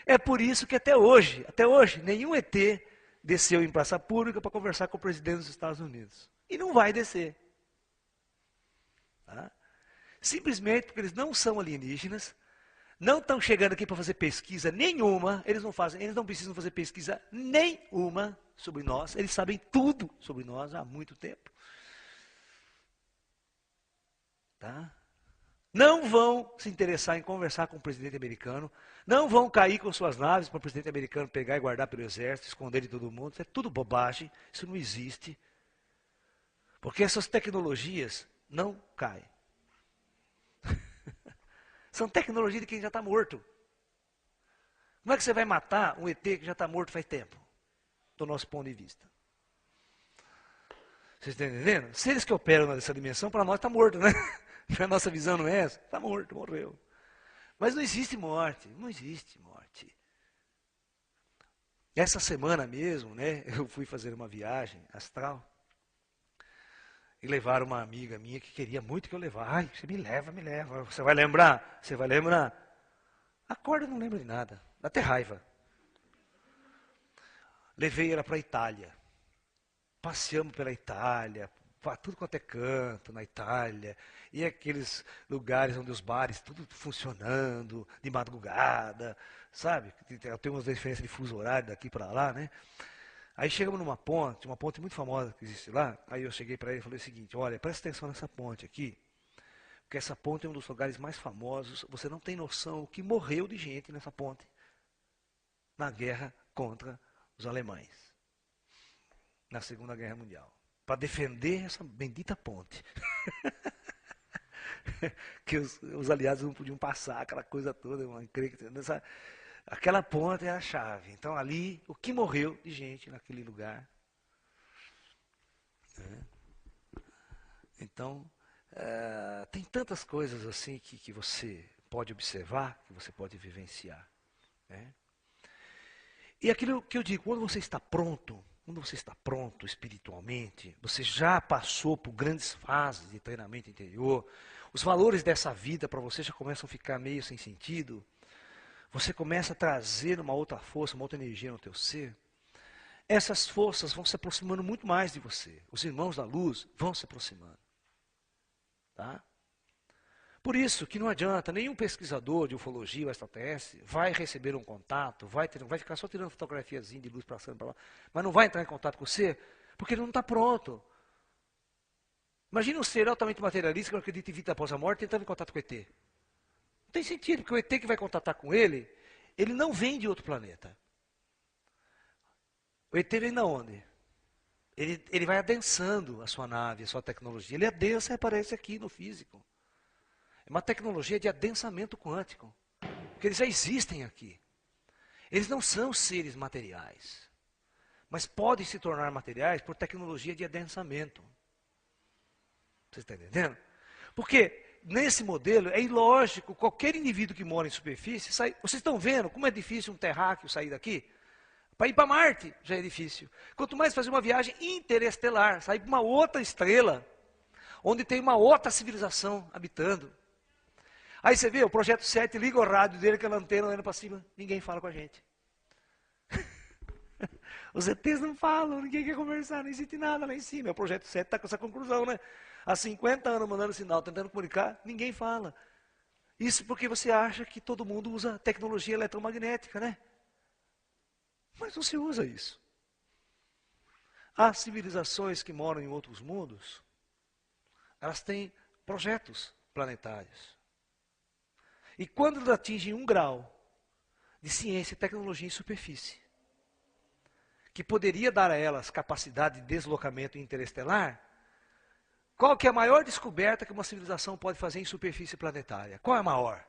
É por isso que até hoje, nenhum ET desceu em praça pública para conversar com o presidente dos Estados Unidos. E não vai descer. Tá? Simplesmente porque eles não são alienígenas, não estão chegando aqui para fazer pesquisa nenhuma, eles não precisam fazer pesquisa nenhuma sobre nós, eles sabem tudo sobre nós há muito tempo. Tá? Não vão se interessar em conversar com o presidente americano, não vão cair com suas naves para o presidente americano pegar e guardar pelo exército, esconder de todo mundo, isso é tudo bobagem, isso não existe. Porque essas tecnologias não caem. São tecnologias de quem já está morto. Como é que você vai matar um ET que já está morto faz tempo? Do nosso ponto de vista. Vocês estão entendendo? Seres que operam nessa dimensão, para nós está morto, né? A nossa visão não é essa? Está morto, morreu. Mas não existe morte, não existe morte. Essa semana mesmo, né, eu fui fazer uma viagem astral. E levaram uma amiga minha que queria muito que eu levasse. Ai, você me leva, me leva. Você vai lembrar? Você vai lembrar? Acorda, não lembro de nada. Dá até raiva. Levei ela para a Itália. Passeamos pela Itália, para tudo quanto é canto na Itália. E aqueles lugares onde os bares, tudo funcionando, de madrugada, sabe? Tem umas diferenças de fuso horário daqui para lá, né? Aí chegamos numa ponte, uma ponte muito famosa que existe lá. Aí eu cheguei para ele e falei o seguinte: olha, presta atenção nessa ponte aqui, porque essa ponte é um dos lugares mais famosos. Você não tem noção o que morreu de gente nessa ponte na guerra contra os alemães, na Segunda Guerra Mundial, para defender essa bendita ponte. Que os aliados não podiam passar, aquela coisa toda, uma encrenca, aquela ponte é a chave. Então ali, o que morreu de gente naquele lugar. Né? Então, tem tantas coisas assim que você pode observar, que você pode vivenciar. Né? E aquilo que eu digo, quando você está pronto espiritualmente, você já passou por grandes fases de treinamento interior, os valores dessa vida para você já começam a ficar meio sem sentido, você começa a trazer uma outra força, uma outra energia no teu ser, essas forças vão se aproximando muito mais de você. Os irmãos da luz vão se aproximando. Tá? Por isso que não adianta, nenhum pesquisador de ufologia ou extraterrestre vai receber um contato, vai ficar só tirando fotografiazinha de luz passando para lá, mas não vai entrar em contato com você, porque ele não está pronto. Imagina um ser altamente materialista que não acredita em vida após a morte tentando em contato com o ET. Não tem sentido, porque o ET que vai contatar com ele, ele não vem de outro planeta. O ET vem de onde? Ele vai adensando a sua nave, a sua tecnologia. Ele adensa e aparece aqui no físico. É uma tecnologia de adensamento quântico. Porque eles já existem aqui. Eles não são seres materiais. Mas podem se tornar materiais por tecnologia de adensamento. Você está entendendo? Porque nesse modelo é ilógico qualquer indivíduo que mora em superfície sair. Vocês estão vendo como é difícil um terráqueo sair daqui? Para ir para Marte já é difícil. Quanto mais fazer uma viagem interestelar, sair para uma outra estrela, onde tem uma outra civilização habitando. Aí você vê, o Projeto 7 liga o rádio dele, aquela antena olhando para cima, ninguém fala com a gente. Os ETs não falam, ninguém quer conversar, não existe nada lá em cima. O Projeto 7 está com essa conclusão, né? Há 50 anos mandando sinal, tentando comunicar, ninguém fala. Isso porque você acha que todo mundo usa tecnologia eletromagnética, né? Mas não se usa isso. Há civilizações que moram em outros mundos, elas têm projetos planetários. E quando elas atingem um grau de ciência e tecnologia em superfície, que poderia dar a elas capacidade de deslocamento interestelar, qual que é a maior descoberta que uma civilização pode fazer em superfície planetária? Qual é a maior?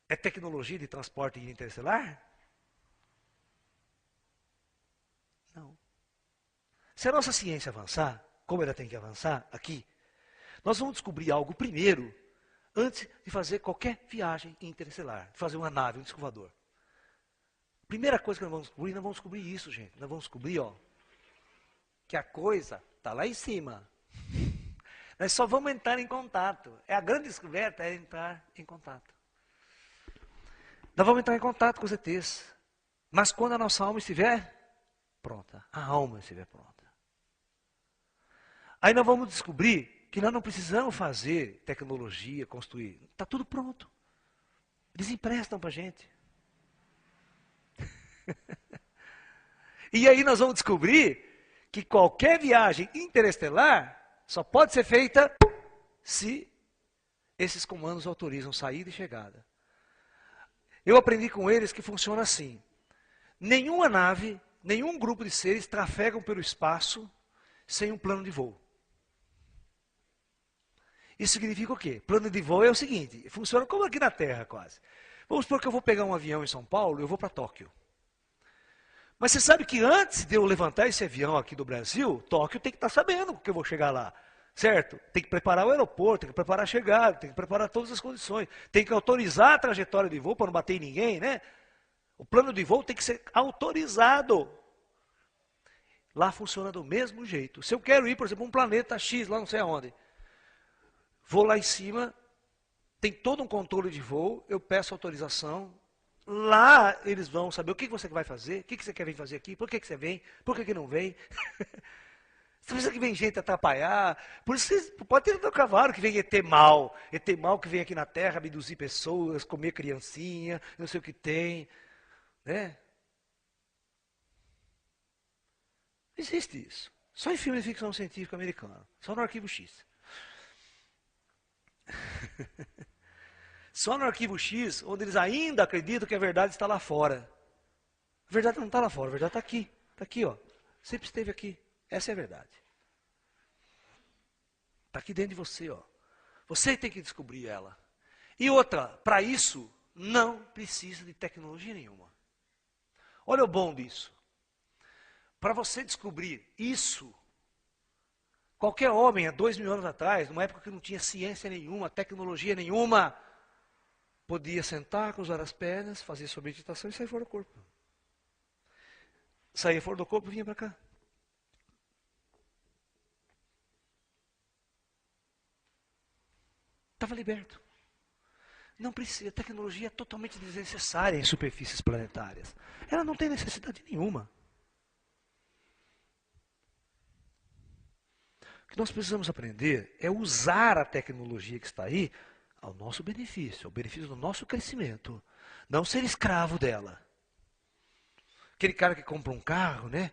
É tecnologia de transporte interestelar? Não. Se a nossa ciência avançar, como ela tem que avançar aqui, nós vamos descobrir algo primeiro, antes de fazer qualquer viagem interestelar, de fazer uma nave, um disco voador. Primeira coisa que nós vamos descobrir isso, gente. Nós vamos descobrir, que a coisa está lá em cima. Nós só vamos entrar em contato. A grande descoberta é entrar em contato. Nós vamos entrar em contato com os ETs. Mas quando a nossa alma estiver pronta, a alma estiver pronta. Aí nós vamos descobrir que nós não precisamos fazer tecnologia, construir. Está tudo pronto. Eles emprestam para a gente. E aí nós vamos descobrir que qualquer viagem interestelar só pode ser feita se esses comandos autorizam saída e chegada. Eu aprendi com eles que funciona assim. Nenhuma nave, nenhum grupo de seres trafegam pelo espaço sem um plano de voo. Isso significa o quê? Plano de voo é o seguinte, funciona como aqui na Terra quase. Vamos supor que eu vou pegar um avião em São Paulo e eu vou para Tóquio. Mas você sabe que antes de eu levantar esse avião aqui do Brasil, Tóquio tem que estar sabendo que eu vou chegar lá. Certo? Tem que preparar o aeroporto, tem que preparar a chegada, tem que preparar todas as condições. Tem que autorizar a trajetória de voo para não bater em ninguém, né? O plano de voo tem que ser autorizado. Lá funciona do mesmo jeito. Se eu quero ir, por exemplo, um planeta X, lá não sei aonde. Vou lá em cima, tem todo um controle de voo, eu peço autorização. Lá eles vão saber o que você vai fazer, o que você quer vir fazer aqui, por que você vem, por que não vem. Você pensa que vem gente atrapalhar, por isso pode ter um cavalo que vem ET mal que vem aqui na Terra abduzir pessoas, comer criancinha, não sei o que tem. Né? Não existe isso. Só em filme de ficção científica americana. Só no Arquivo X. Só no Arquivo X, onde eles ainda acreditam que a verdade está lá fora. A verdade não está lá fora, a verdade está aqui. Está aqui, ó. Sempre esteve aqui. Essa é a verdade. Está aqui dentro de você, ó. Você tem que descobrir ela. E outra, para isso, não precisa de tecnologia nenhuma. Olha o bom disso. Para você descobrir isso, qualquer homem há 2000 anos atrás, numa época que não tinha ciência nenhuma, tecnologia nenhuma, podia sentar, cruzar as pernas, fazer sua meditação e sair fora do corpo. Saía fora do corpo e vinha para cá. Estava liberto. Não precisa, a tecnologia é totalmente desnecessária em superfícies planetárias. Ela não tem necessidade nenhuma. O que nós precisamos aprender é usar a tecnologia que está aí ao nosso benefício, ao benefício do nosso crescimento. Não ser escravo dela. Aquele cara que compra um carro, né?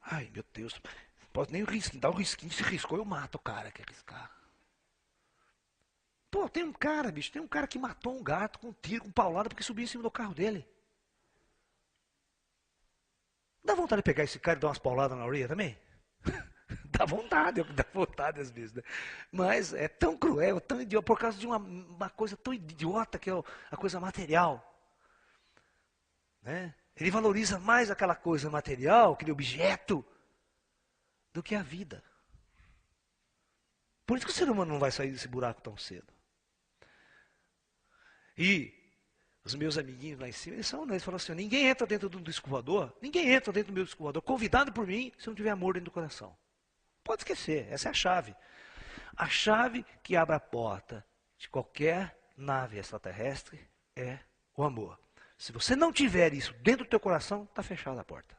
Ai, meu Deus, não pode nem risquinho, dá um risquinho, se riscou eu mato o cara que arriscar. Pô, tem um cara, bicho, tem um cara que matou um gato com um tiro, com paulada, porque subiu em cima do carro dele. Dá vontade de pegar esse cara e dar umas pauladas na orelha também? Dá vontade às vezes, né? Mas é tão cruel, tão idiota, por causa de uma coisa tão idiota que é a coisa material. Né? Ele valoriza mais aquela coisa material, aquele objeto, do que a vida. Por isso que o ser humano não vai sair desse buraco tão cedo. E os meus amiguinhos lá em cima, eles são honestos, falam assim, ninguém entra dentro do disco voador, ninguém entra dentro do meu disco voador, convidado por mim, se não tiver amor dentro do coração. Pode esquecer, essa é a chave. A chave que abre a porta de qualquer nave extraterrestre é o amor. Se você não tiver isso dentro do teu coração, está fechada a porta.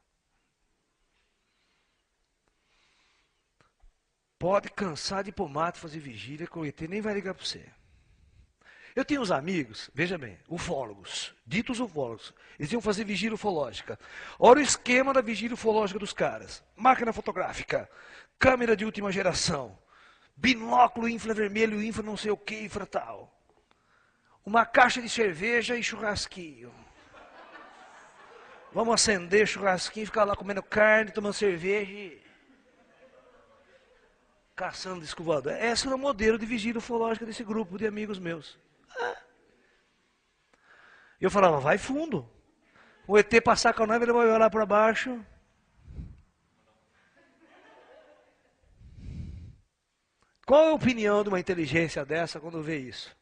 Pode cansar de ir pro mato fazer vigília, que o ET nem vai ligar para você. Eu tenho uns amigos, veja bem, ufólogos, ditos ufólogos. Eles iam fazer vigília ufológica. Olha o esquema da vigília ufológica dos caras. Máquina fotográfica, câmera de última geração, binóculo infravermelho, infra não sei o que, infra tal. Uma caixa de cerveja e churrasquinho. Vamos acender churrasquinho, ficar lá comendo carne, tomando cerveja e caçando disco voador. Esse era o modelo de vigília ufológica desse grupo de amigos meus. Eu falava, vai fundo. O ET passar com a nave, ele vai olhar para baixo. Qual é a opinião de uma inteligência dessa quando vê isso?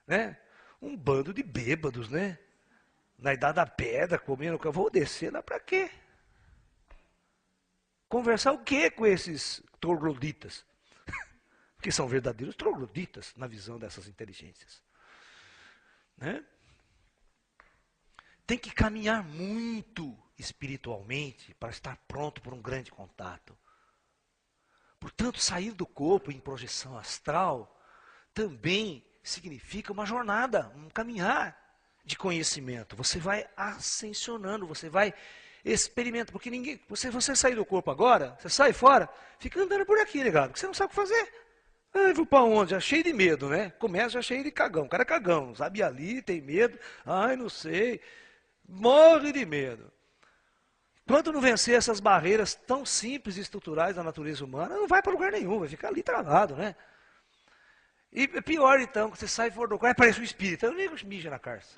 Né? Um bando de bêbados, né? Na idade da pedra, comendo, eu vou descer lá para quê? Conversar o quê com esses trogloditas? Que são verdadeiros trogloditas na visão dessas inteligências. Né? Tem que caminhar muito espiritualmente para estar pronto para um grande contato. Portanto, sair do corpo em projeção astral também significa uma jornada, um caminhar de conhecimento. Você vai ascensionando, você vai experimentando. Porque ninguém, você sair do corpo agora, você sai fora, fica andando por aqui, negado, porque você não sabe o que fazer. Ah, vou para onde? Já cheio de medo, né? Começa já cheio de cagão. O cara é cagão, sabe ali, tem medo. Ai, não sei. Morre de medo. Quando não vencer essas barreiras tão simples e estruturais da natureza humana, não vai para lugar nenhum, vai ficar ali travado, né? E pior então, que você sai fora do quarto, parece um espírito. Eu nem mija na carça.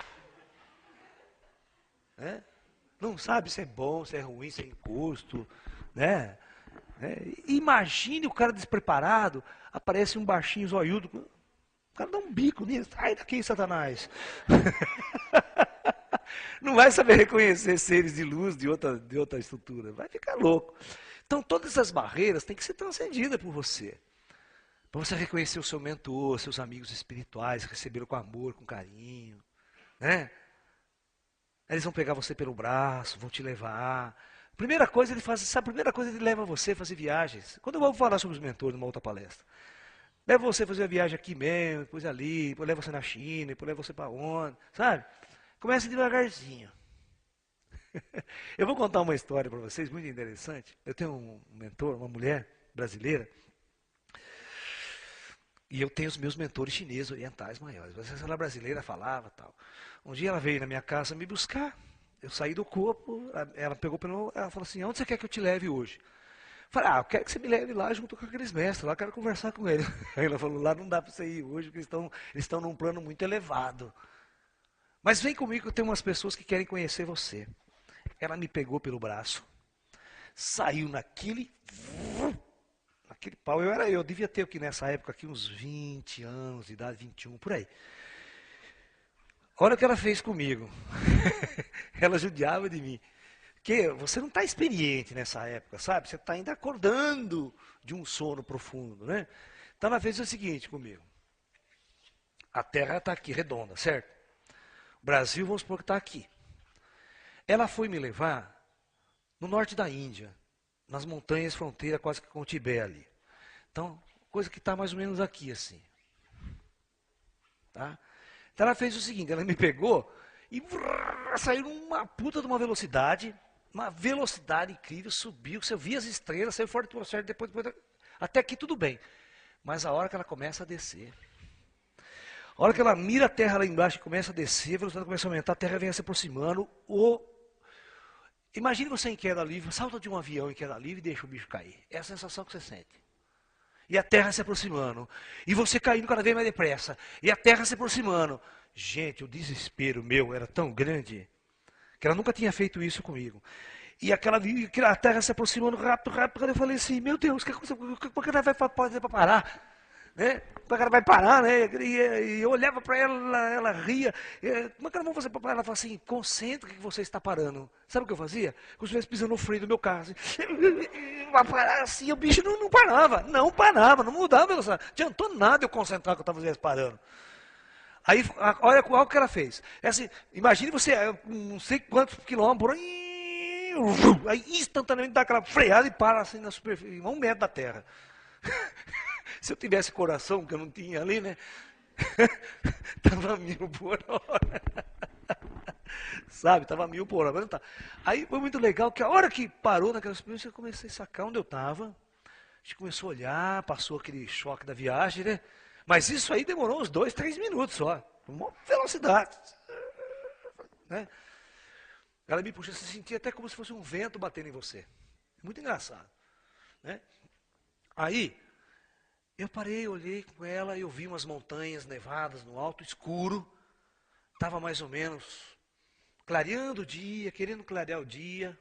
Né? Não sabe se é bom, se é ruim, se é encosto, né? Imagine o cara despreparado, aparece um baixinho zoiudo, o cara dá um bico nele, sai daqui, Satanás. Não vai saber reconhecer seres de luz de outra estrutura, vai ficar louco. Então todas essas barreiras têm que ser transcendidas por você. Para você reconhecer o seu mentor, seus amigos espirituais, recebê-lo com amor, com carinho. Né? Eles vão pegar você pelo braço, vão te levar. Primeira coisa ele faz, sabe, a primeira coisa ele leva você a fazer viagens. Quando eu vou falar sobre os mentores numa outra palestra, leva você a fazer a viagem aqui mesmo, depois ali, depois leva você na China, depois leva você para onde, sabe? Começa devagarzinho. Eu vou contar uma história para vocês muito interessante. Eu tenho um mentor, uma mulher brasileira, e eu tenho os meus mentores chineses orientais maiores. Mas ela brasileira falava tal. Um dia ela veio na minha casa me buscar. Eu saí do corpo, ela pegou pelo. Ela falou assim: onde você quer que eu te leve hoje? Eu falei: eu quero que você me leve lá junto com aqueles mestres, lá eu quero conversar com eles. Aí ela falou: lá não dá para você ir hoje, porque eles estão num plano muito elevado. Mas vem comigo, eu tenho umas pessoas que querem conhecer você. Ela me pegou pelo braço, saiu naquele pau. Eu devia ter aqui nessa época aqui uns 20 anos de idade, 21, por aí. Olha o que ela fez comigo. Ela judiava de mim. Porque você não está experiente nessa época, sabe? Você está ainda acordando de um sono profundo, né? Então ela fez o seguinte comigo. A Terra está aqui, redonda, certo? O Brasil, vamos supor que está aqui. Ela foi me levar no norte da Índia, nas montanhas fronteira quase que com o Tibete ali. Então, coisa que está mais ou menos aqui assim. Tá? Então ela fez o seguinte, ela me pegou e saiu numa puta de uma velocidade incrível, subiu, você via as estrelas, saiu fora do atmosfera, depois, até aqui tudo bem. Mas a hora que ela começa a descer, a hora que ela mira a Terra lá embaixo e começa a descer, a velocidade começa a aumentar, a Terra vem se aproximando, imagine você em queda livre, salta de um avião em queda livre e deixa o bicho cair. É a sensação que você sente. E a Terra se aproximando. E você caindo cada vez mais depressa. E a Terra se aproximando. Gente, o desespero meu era tão grande que ela nunca tinha feito isso comigo. E a Terra se aproximando rápido, rápido. Eu falei assim, meu Deus, como é que ela vai fazer para parar? Né? Como é que ela vai parar, né? E eu olhava para ela ria. Como é que ela vai fazer para parar? Ela falou assim, concentra que você está parando. Sabe o que eu fazia? Como se estivesse pisando no freio do meu carro. Assim, vai parar assim, o bicho não parava. Não parava, não mudava a velocidade. Não adiantou nada eu concentrar que eu estava parando. Aí, olha o que ela fez. É assim, imagine você, não sei quantos quilômetros, aí instantaneamente dá aquela freada e para assim na superfície, a 1 metro da terra. Se eu tivesse coração, que eu não tinha ali, né? Tava 1000 por hora. Sabe, tava 1000 por hora. Mas não tá. Aí foi muito legal que a hora que parou naquela superfície, eu comecei a sacar onde eu estava. A gente começou a olhar, passou aquele choque da viagem, né? Mas isso aí demorou uns 2, 3 minutos só. Uma velocidade. Né? Ela me puxa, você sentia até como se fosse um vento batendo em você. Muito engraçado. Né? Aí, eu parei, olhei com ela, eu vi umas montanhas nevadas no alto, escuro. Estava mais ou menos clareando o dia, querendo clarear o dia.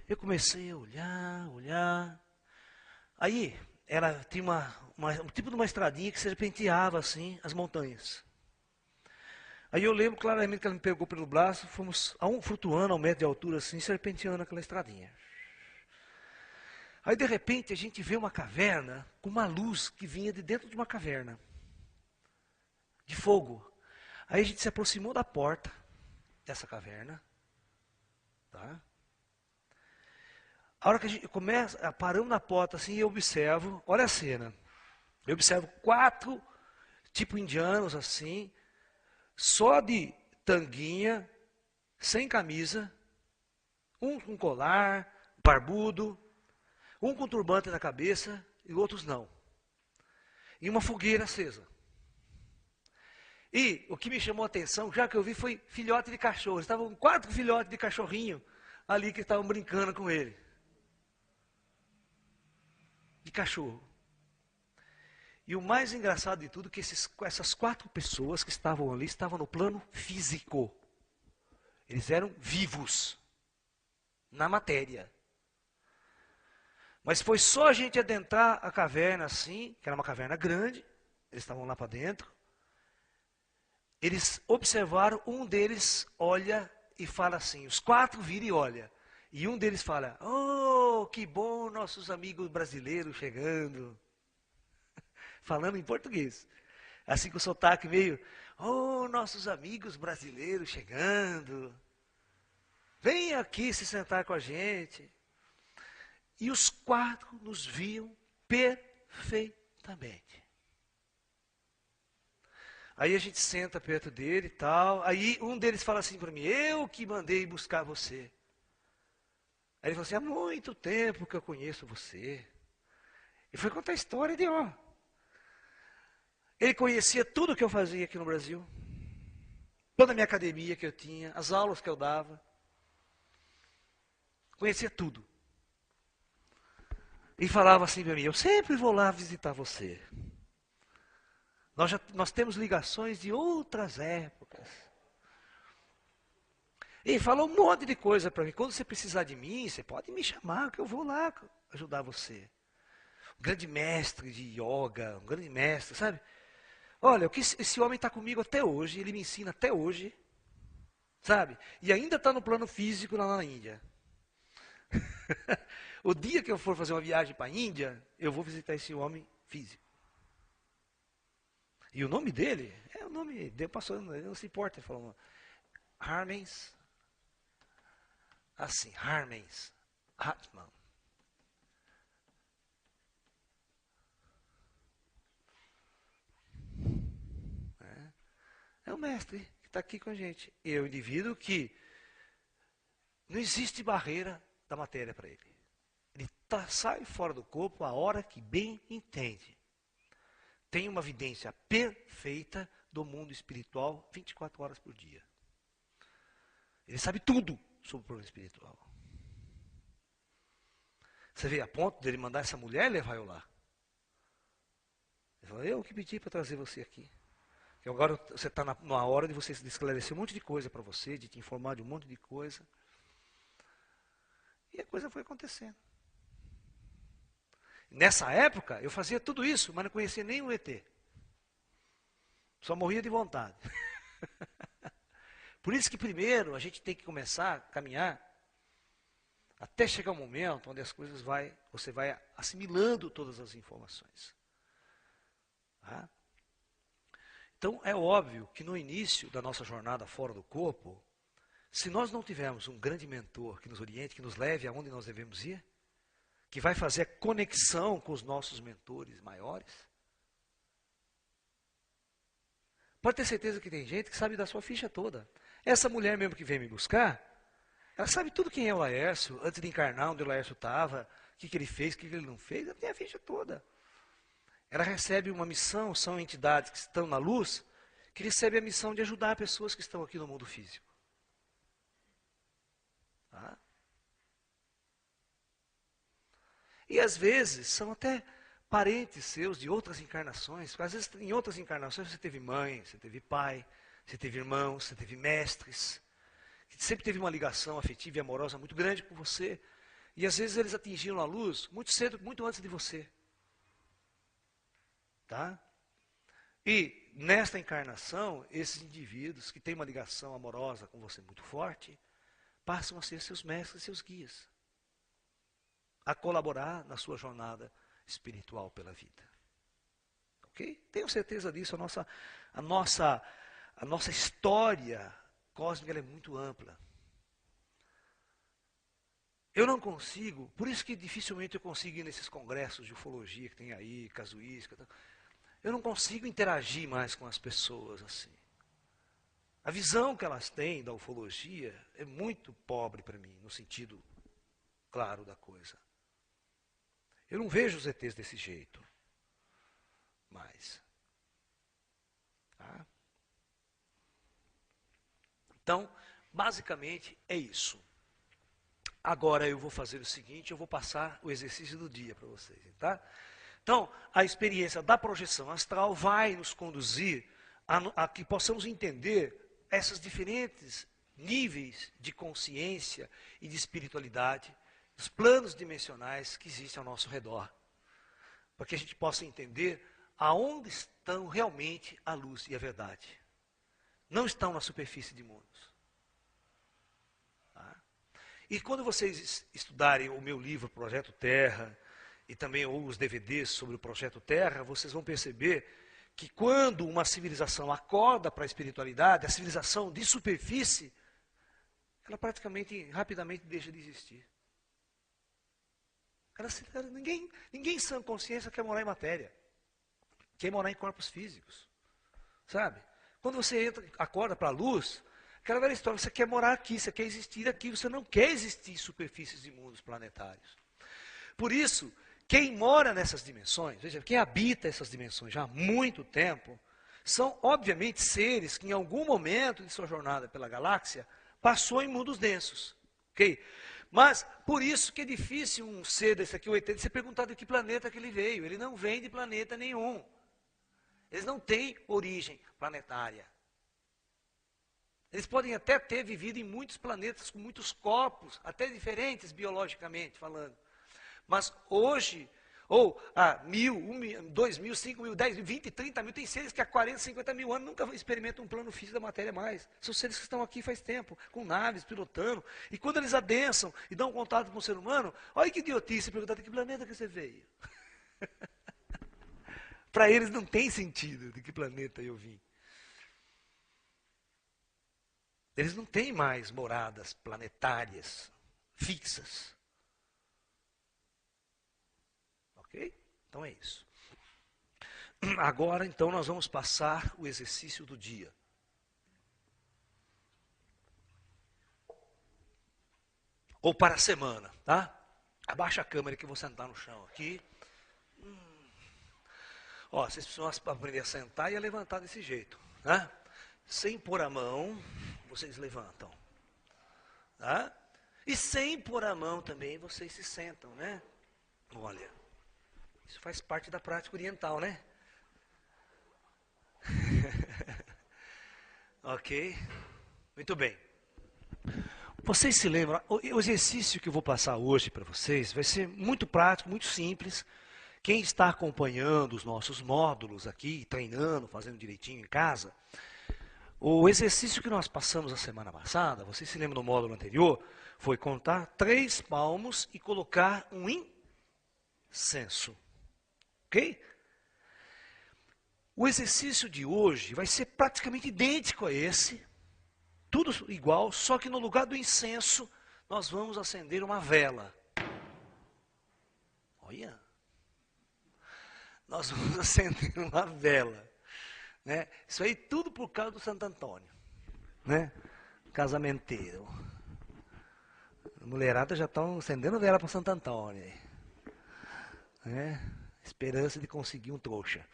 Eu comecei a olhar. Aí, ela tinha um tipo de uma estradinha que serpenteava assim as montanhas. Aí eu lembro claramente que ela me pegou pelo braço, fomos flutuando a 1 metro de altura assim, serpenteando aquela estradinha. Aí de repente a gente vê uma caverna com uma luz que vinha de dentro de uma caverna, de fogo. Aí a gente se aproximou da porta dessa caverna, tá? A hora que a gente começa, paramos na porta assim, eu observo, olha a cena. Eu observo 4 tipo indianos assim, só de tanguinha, sem camisa, um com colar, barbudo, um com turbante na cabeça e outros não. E uma fogueira acesa. E o que me chamou a atenção, já que eu vi, foi filhote de cachorro. Estavam 4 filhotes de cachorrinho ali que estavam brincando com ele. De cachorro. E o mais engraçado de tudo é que essas 4 pessoas que estavam ali estavam no plano físico. Eles eram vivos. Na matéria. Mas foi só a gente adentrar a caverna assim, que era uma caverna grande, eles estavam lá para dentro. Eles observaram, um deles olha e fala assim, os 4 viram e olham. E um deles fala, oh, que bom nossos amigos brasileiros chegando. Falando em português. Assim com o sotaque meio, oh, nossos amigos brasileiros chegando. Vem aqui se sentar com a gente. E os 4 nos viam perfeitamente. Aí a gente senta perto dele e tal. Aí um deles fala assim para mim, eu que mandei buscar você. Aí ele falou assim, há muito tempo que eu conheço você. E foi contar a história de, ó. Ele conhecia tudo que eu fazia aqui no Brasil. Toda a minha academia que eu tinha, as aulas que eu dava. Conhecia tudo. E falava assim para mim, eu sempre vou lá visitar você. Nós temos ligações de outras épocas. E falou um monte de coisa para mim. Quando você precisar de mim, você pode me chamar, que eu vou lá ajudar você. Um grande mestre de yoga, um grande mestre, sabe? Olha, o que esse homem está comigo até hoje, ele me ensina até hoje, sabe? E ainda está no plano físico lá na Índia. O dia que eu for fazer uma viagem para a Índia, eu vou visitar esse homem físico. E o nome dele, é o nome dele, passou, ele não se importa, ele falou, Hermes, assim, Hermes Atman. É o mestre que está aqui com a gente. E é o indivíduo que não existe barreira da matéria para ele. Ele sai fora do corpo a hora que bem entende. Tem uma vidência perfeita do mundo espiritual 24 horas por dia. Ele sabe tudo sobre o plano espiritual. Você vê a ponto dele mandar essa mulher levar eu lá. Ele falou, eu que pedi para trazer você aqui. Que agora você está na hora de você esclarecer um monte de coisa para você, de te informar de um monte de coisa. E a coisa foi acontecendo. Nessa época, eu fazia tudo isso, mas não conhecia nem o ET. Só morria de vontade. Por isso que primeiro a gente tem que começar a caminhar até chegar um momento onde as coisas você vai assimilando todas as informações. Tá? Então é óbvio que no início da nossa jornada fora do corpo, se nós não tivermos um grande mentor que nos oriente, que nos leve aonde nós devemos ir, que vai fazer a conexão com os nossos mentores maiores, pode ter certeza que tem gente que sabe da sua ficha toda. Essa mulher mesmo que veio me buscar, ela sabe tudo quem é o Laércio, antes de encarnar, onde o Laércio estava, o que ele fez, o que ele não fez, ela tem a ficha toda. Ela recebe uma missão, são entidades que estão na luz, que recebem a missão de ajudar pessoas que estão aqui no mundo físico. Tá? E às vezes são até parentes seus de outras encarnações, porque às vezes em outras encarnações você teve mãe, você teve pai, você teve irmãos, você teve mestres, que sempre teve uma ligação afetiva e amorosa muito grande com você, e às vezes eles atingiram a luz muito cedo, muito antes de você. Tá? E nesta encarnação, esses indivíduos que têm uma ligação amorosa com você muito forte, passam a ser seus mestres, seus guias, a colaborar na sua jornada espiritual pela vida. Ok? Tenho certeza disso, a nossa história cósmica é muito ampla. Eu não consigo, por isso que dificilmente eu consigo ir nesses congressos de ufologia que tem aí, casuística. Eu não consigo interagir mais com as pessoas assim. A visão que elas têm da ufologia é muito pobre para mim, no sentido claro da coisa. Eu não vejo os ETs desse jeito. Mais. Tá? Então, basicamente é isso. Agora eu vou fazer o seguinte, eu vou passar o exercício do dia para vocês, tá? Então, a experiência da projeção astral vai nos conduzir a que possamos entender esses diferentes níveis de consciência e de espiritualidade, os planos dimensionais que existem ao nosso redor, para que a gente possa entender aonde estão realmente a luz e a verdade. Não estão na superfície de mundos. Tá? E quando vocês estudarem o meu livro Projeto Terra, e também os DVDs sobre o Projeto Terra, vocês vão perceber que quando uma civilização acorda para a espiritualidade, a civilização de superfície, ela praticamente, rapidamente deixa de existir. Ninguém em sã consciência quer morar em matéria. Quer morar em corpos físicos. Sabe? Quando você acorda para a luz, Aquela velha história, você quer morar aqui, você quer existir aqui, você não quer existir em superfícies de mundos planetários. Por isso, quem mora nessas dimensões, veja, quem habita essas dimensões já há muito tempo, são obviamente seres que em algum momento de sua jornada pela galáxia passou em mundos densos. Ok? Mas, por isso que é difícil um ser desse aqui, o ET, de ser perguntado de que planeta que ele veio. Ele não vem de planeta nenhum. Eles não têm origem planetária. Eles podem até ter vivido em muitos planetas com muitos corpos, até diferentes biologicamente falando. Mas hoje, ou há 1.000, 2.000, 5.000, 10.000, 20, 30 mil, tem seres que há 40, 50 mil anos nunca experimentam um plano físico da matéria mais. São seres que estão aqui faz tempo, com naves, pilotando. E quando eles adensam e dão contato com o ser humano, olha que idiotice perguntar de que planeta que você veio. Para eles não tem sentido de que planeta eu vim. Eles não têm mais moradas planetárias fixas. Ok? Então é isso. Agora, então, nós vamos passar o exercício do dia. Ou para a semana, tá? Abaixa a câmera que eu vou sentar no chão aqui. Ó, vocês precisam aprender a sentar e a levantar desse jeito, né? Sem pôr a mão, vocês levantam. Tá? E sem pôr a mão também, vocês se sentam, né? Olha, isso faz parte da prática oriental, né? Ok? Muito bem. Vocês se lembram, o exercício que eu vou passar hoje para vocês vai ser muito prático, muito simples. Quem está acompanhando os nossos módulos aqui, treinando, fazendo direitinho em casa, o exercício que nós passamos a semana passada, vocês se lembram do módulo anterior, foi contar 3 palmos e colocar um incenso. Ok? O exercício de hoje vai ser praticamente idêntico a esse, tudo igual, só que no lugar do incenso, nós vamos acender uma vela. Olha! Nós vamos acender uma vela. Né? Isso aí tudo por causa do Santo Antônio. Né? Casamenteiro. A mulherada já estão acendendo vela para Santo Antônio. Né? Esperança de conseguir um trouxa.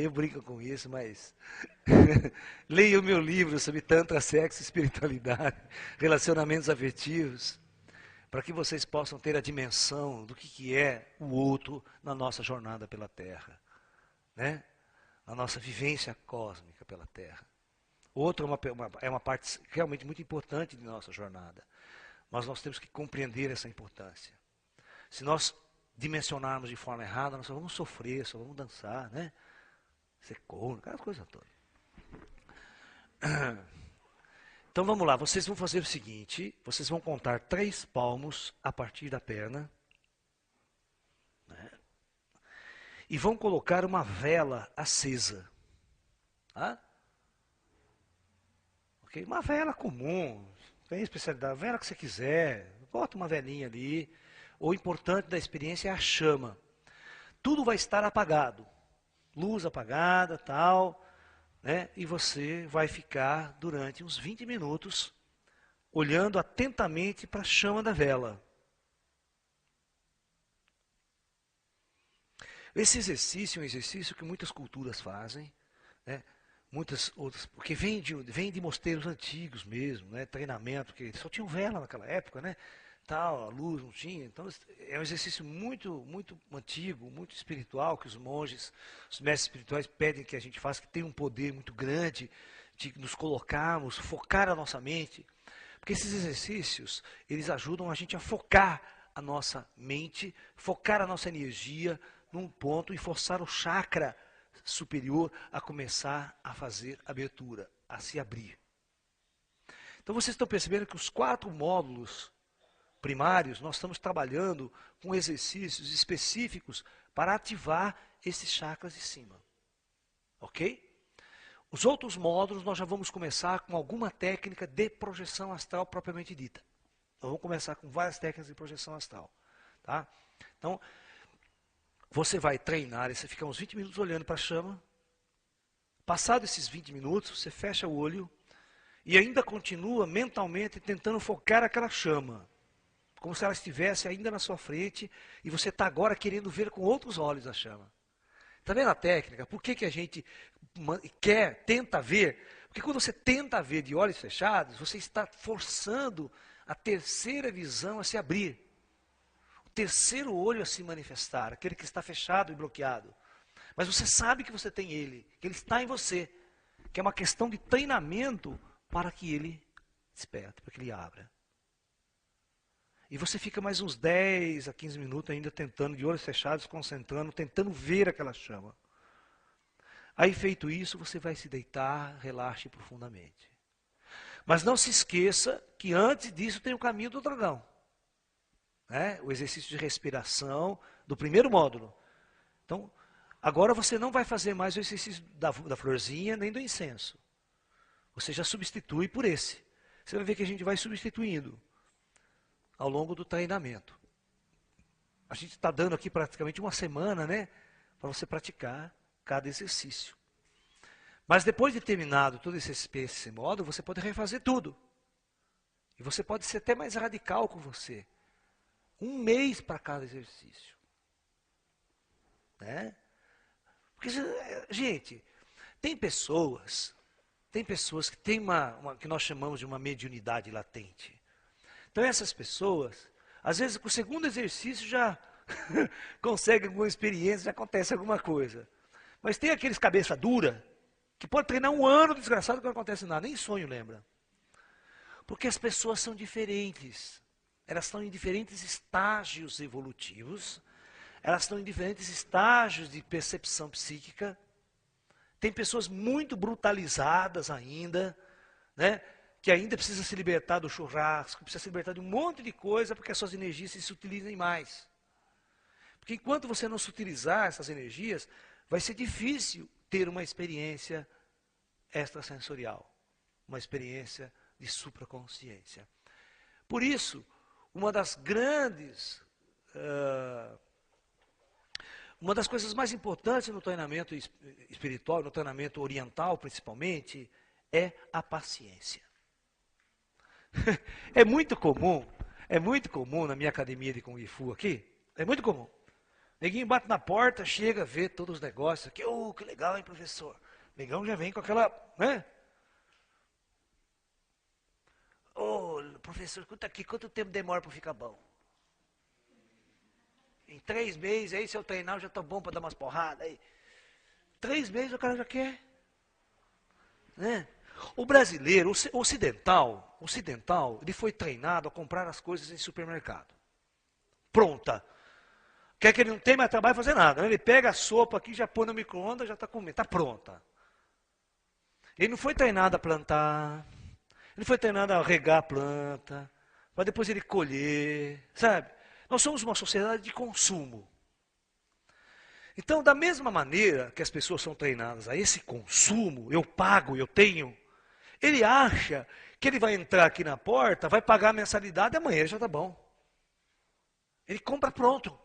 Eu brinco com isso, mas leia o meu livro sobre Tantra, Sexo e Espiritualidade, Relacionamentos Afetivos, para que vocês possam ter a dimensão do que é o outro na nossa jornada pela Terra, né? A nossa vivência cósmica pela Terra. O outro é uma parte realmente muito importante de nossa jornada, mas nós temos que compreender essa importância. Se nós dimensionarmos de forma errada, nós só vamos sofrer, só vamos dançar, né? Ser corno, aquela coisa toda. Então vamos lá, vocês vão fazer o seguinte, vocês vão contar 3 palmos a partir da perna, né? E vão colocar uma vela acesa. Tá? Okay? Uma vela comum, tem especialidade, a vela que você quiser, bota uma velinha ali. O importante da experiência é a chama. Tudo vai estar apagado. Luz apagada, tal, né? E você vai ficar durante uns 20 minutos olhando atentamente para a chama da vela. Esse exercício é um exercício que muitas culturas fazem, né? Muitas outras, porque vem de mosteiros antigos mesmo, né? Treinamento, porque só tinham vela naquela época, né? Tal, a luz não tinha. Então é um exercício muito, muito antigo, muito espiritual, que os monges, os mestres espirituais pedem que a gente faça, que tem um poder muito grande de nos colocarmos, focar a nossa mente. Porque esses exercícios, eles ajudam a gente a focar a nossa mente, focar a nossa energia num ponto e forçar o chakra superior a começar a fazer abertura, a se abrir. Então vocês estão percebendo que os 4 módulos primários, nós estamos trabalhando com exercícios específicos para ativar esses chakras de cima. Ok? Os outros módulos nós já vamos começar com alguma técnica de projeção astral propriamente dita. Nós vamos começar com várias técnicas de projeção astral. Tá? Então, Você vai treinar e você fica uns 20 minutos olhando para a chama. Passado esses 20 minutos, você fecha o olho e ainda continua mentalmente tentando focar aquela chama. Como se ela estivesse ainda na sua frente e você está agora querendo ver com outros olhos a chama. Está vendo a técnica? Por que a gente tenta ver? Porque quando você tenta ver de olhos fechados, você está forçando a terceira visão a se abrir. O terceiro olho a se manifestar, aquele que está fechado e bloqueado. Mas você sabe que você tem ele, que ele está em você. Que é uma questão de treinamento para que ele desperte, para que ele abra. E você fica mais uns 10 a 15 minutos ainda tentando, de olhos fechados, concentrando, tentando ver aquela chama. Aí feito isso, você vai se deitar, relaxe profundamente. Mas não se esqueça que antes disso tem o caminho do dragão. Né? O exercício de respiração do primeiro módulo. Então, agora você não vai fazer mais o exercício da florzinha nem do incenso. Você já substitui por esse. Você vai ver que a gente vai substituindo ao longo do treinamento. A gente está dando aqui praticamente uma semana, né? Para você praticar cada exercício. Mas depois de terminado todo esse módulo, você pode refazer tudo. E você pode ser até mais radical com você. 1 mês para cada exercício. Né? Porque, gente, tem pessoas que têm que nós chamamos de uma mediunidade latente. Então essas pessoas, às vezes com o segundo exercício já conseguem alguma experiência, já acontece alguma coisa. Mas tem aqueles cabeça dura, que pode treinar 1 ano desgraçado que não acontece nada, nem sonho lembra. Porque as pessoas são diferentes. Elas estão em diferentes estágios evolutivos, elas estão em diferentes estágios de percepção psíquica. Tem pessoas muito brutalizadas ainda, né? Que ainda precisa se libertar do churrasco, precisa se libertar de um monte de coisa, porque as suas energias se utilizem mais. Porque enquanto você não se utilizar essas energias, vai ser difícil ter uma experiência extrasensorial, uma experiência de supraconsciência. Por isso, uma das coisas mais importantes no treinamento espiritual, no treinamento oriental principalmente, é a paciência. É muito comum na minha academia de Kung Fu aqui, é muito comum. Neguinho bate na porta, chega, vê todos os negócios aqui, que legal, hein, professor? Negão já vem com aquela, né? Professor, escuta aqui, quanto tempo demora para ficar bom? Em 3 meses, aí se eu treinar, eu já estou bom para dar umas porradas. Aí. 3 meses o cara já quer. Né? O brasileiro, o ocidental, ele foi treinado a comprar as coisas em supermercado. Pronta. Quer que ele não tenha mais trabalho fazer nada. Né? Ele pega a sopa aqui, já põe no micro-ondas, já está comendo, está pronta. Ele não foi treinado a plantar, ele não foi treinado a regar a planta, para depois ele colher, sabe? Nós somos uma sociedade de consumo. Então, da mesma maneira que as pessoas são treinadas a esse consumo, eu pago, eu tenho, ele acha que ele vai entrar aqui na porta, vai pagar a mensalidade e amanhã já está bom. Ele compra pronto.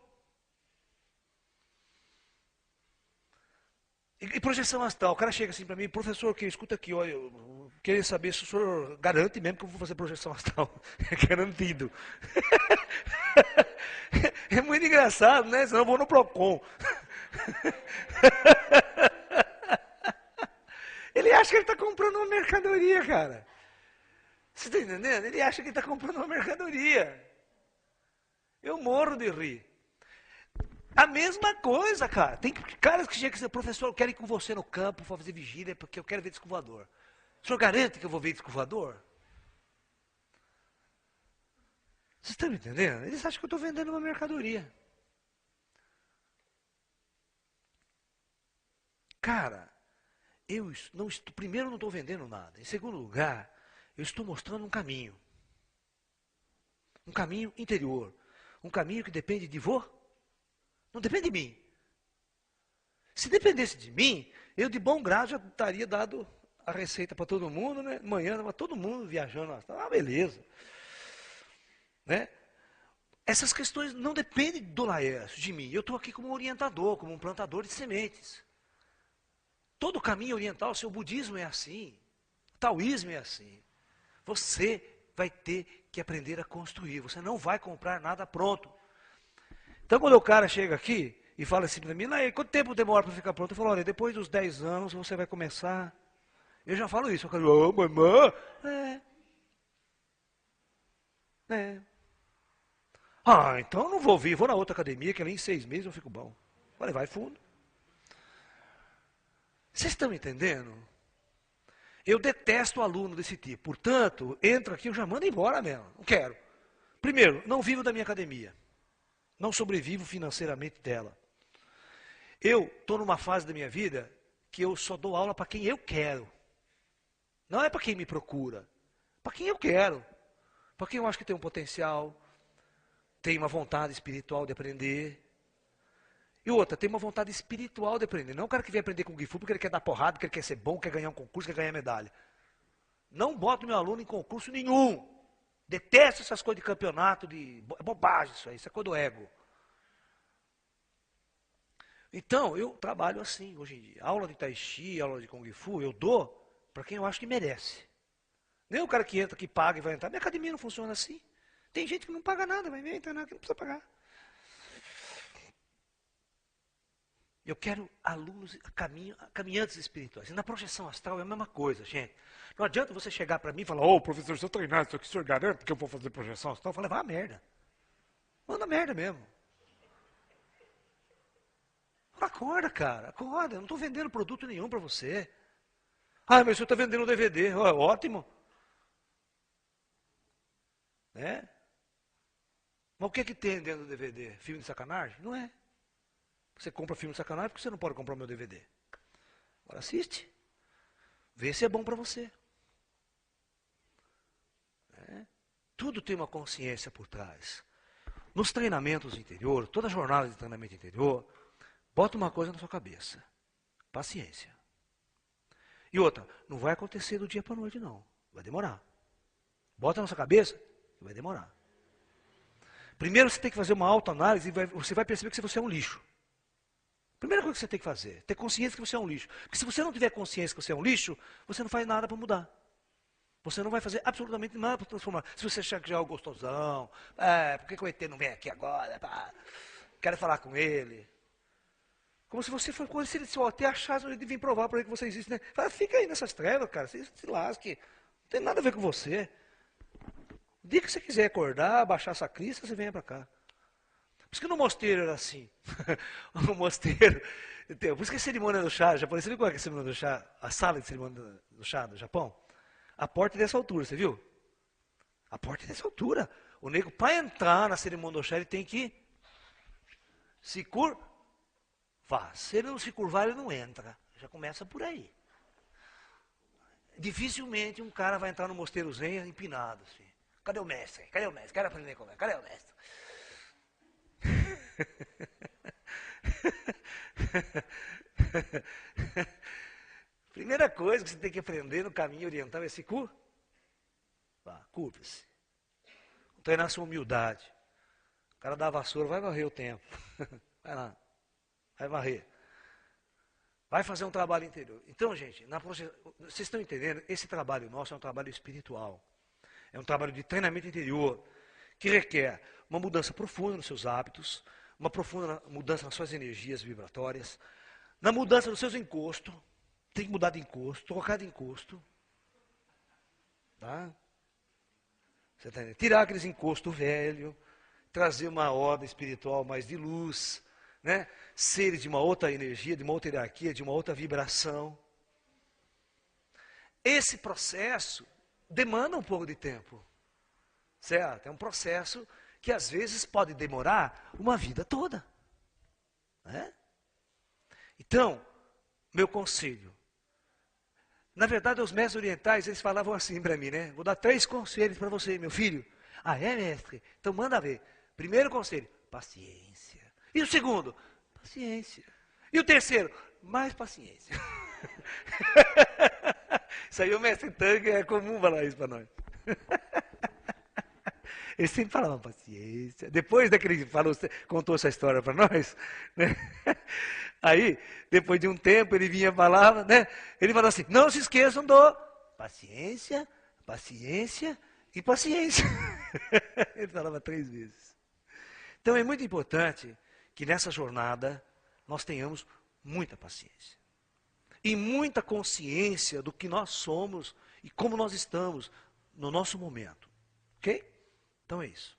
E projeção astral, o cara chega assim para mim, professor, escuta aqui, olha, eu queria saber se o senhor garante mesmo que eu vou fazer projeção astral. É garantido. É muito engraçado, né? Senão eu vou no Procon. Ele acha que ele está comprando uma mercadoria, cara. Você está entendendo? Ele acha que ele está comprando uma mercadoria. Eu morro de rir. A mesma coisa, cara. Tem caras que chegam e dizem, professor, eu quero ir com você no campo para fazer vigília, porque eu quero ver disco voador. O senhor garante que eu vou ver disco voador? Vocês estão me entendendo? Eles acham que eu estou vendendo uma mercadoria. Cara, primeiro não estou vendendo nada. Em segundo lugar, eu estou mostrando um caminho. Um caminho interior. Um caminho que depende de você. Não depende de mim. Se dependesse de mim, eu de bom grado já estaria dado a receita para todo mundo, né? Amanhã, todo mundo viajando. Beleza. Né? Essas questões não dependem do Laércio, de mim. Eu estou aqui como orientador, como um plantador de sementes. Todo caminho oriental, o seu budismo é assim. O taoísmo é assim. Você vai ter que aprender a construir. Você não vai comprar nada pronto. Então, quando o cara chega aqui e fala assim para mim, quanto tempo demora para ficar pronto? Eu falo, olha, depois dos 10 anos você vai começar. Eu já falo isso. Eu falo, mamãe. Então eu não vou vir, vou na outra academia, que ali em 6 meses eu fico bom. Falei, vai fundo. Vocês estão entendendo? Eu detesto aluno desse tipo. Portanto, entra aqui, eu já mando embora mesmo. Não quero. Primeiro, não vivo da minha academia. Não sobrevivo financeiramente dela. Eu estou numa fase da minha vida que eu só dou aula para quem eu quero. Não é para quem me procura. Para quem eu quero. Para quem eu acho que tem um potencial, tem uma vontade espiritual de aprender. E outra, tem uma vontade espiritual de aprender. Não é o cara que vem aprender com o Gifu porque ele quer dar porrada, porque ele quer ser bom, quer ganhar um concurso, quer ganhar medalha. Não boto meu aluno em concurso nenhum. Detesto essas coisas de campeonato, é bobagem isso é coisa do ego. Então, eu trabalho assim hoje em dia. Aula de Tai Chi, aula de Kung Fu, eu dou para quem eu acho que merece. Nem o cara que entra, que paga e vai entrar. Minha academia não funciona assim. Tem gente que não paga nada, vai entrar nada, que não precisa pagar. Eu quero alunos, caminhantes espirituais. E na projeção astral é a mesma coisa, gente. Não adianta você chegar para mim e falar, professor, se eu treinar isso aqui, o senhor garante que eu vou fazer projeção astral? Eu falo, vá a merda. Manda merda mesmo. Acorda, cara, acorda. Eu não estou vendendo produto nenhum para você. Mas o senhor está vendendo um DVD. Ótimo. Né? Mas o que é que tem dentro do DVD? Filme de sacanagem? Não é. Você compra filme de sacanagem porque você não pode comprar o meu DVD. Agora assiste. Vê se é bom para você. Tudo tem uma consciência por trás. Nos treinamentos interior, toda jornada de treinamento interior, bota uma coisa na sua cabeça. Paciência. E outra, não vai acontecer do dia para a noite não. Vai demorar. Bota na sua cabeça que vai demorar. Primeiro você tem que fazer uma autoanálise e você vai perceber que você é um lixo. Primeira coisa que você tem que fazer, ter consciência que você é um lixo. Porque se você não tiver consciência que você é um lixo, você não faz nada para mudar. Você não vai fazer absolutamente nada para transformar. Se você achar que já é o gostosão, por que o ET não vem aqui agora? Quero falar com ele. Como se você for se ele até achasse de vir provar para ele que você existe. Né? Fala, fica aí nessas trevas, cara, você se lasque. Não tem nada a ver com você. O dia que você quiser acordar, baixar essa crista, você venha para cá. Por isso que no mosteiro era assim. O mosteiro. Por isso que a cerimônia do chá japonês, você viu qual é a cerimônia do chá? A sala de cerimônia do chá do Japão? A porta é dessa altura, você viu? A porta é dessa altura. O nego, para entrar na cerimônia do chá, ele tem que se curvar. Se ele não se curvar, ele não entra. Já começa por aí. Dificilmente um cara vai entrar no mosteiro zen empinado. Assim. Cadê o mestre? Cadê o mestre? Quero aprender como é. Cadê o mestre? Primeira coisa que você tem que aprender no caminho oriental é se curva. Curva-se. Treinar sua humildade. O cara dá a vassoura, vai varrer o tempo. Vai lá. Vai varrer. Vai fazer um trabalho interior. Então, gente, vocês estão entendendo? Esse trabalho nosso é um trabalho espiritual. É um trabalho de treinamento interior que requer uma mudança profunda nos seus hábitos, uma profunda mudança nas suas energias vibratórias, na mudança dos seus encostos. Tem que mudar de encosto, trocar de encosto. Tá? Você tá entendendo? Tirar aqueles encostos velhos, trazer uma ordem espiritual mais de luz, né? Seres de uma outra energia, de uma outra hierarquia, de uma outra vibração. Esse processo demanda um pouco de tempo. Certo? É um processo que às vezes pode demorar uma vida toda. Né? Então, meu conselho. Na verdade, os mestres orientais, eles falavam assim para mim, né? Vou dar 3 conselhos para você, meu filho. É, mestre? Então manda ver. Primeiro conselho, paciência. E o segundo, paciência. E o terceiro, mais paciência. Isso aí o mestre Tang é comum falar isso para nós. Ele sempre falava paciência. Depois que ele falou, contou essa história para nós, né? Aí, depois de um tempo, ele vinha falar, né? Ele falava assim: não se esqueçam do paciência, paciência e paciência. Ele falava 3 vezes. Então é muito importante que nessa jornada nós tenhamos muita paciência e muita consciência do que nós somos e como nós estamos no nosso momento. Ok? Então é isso.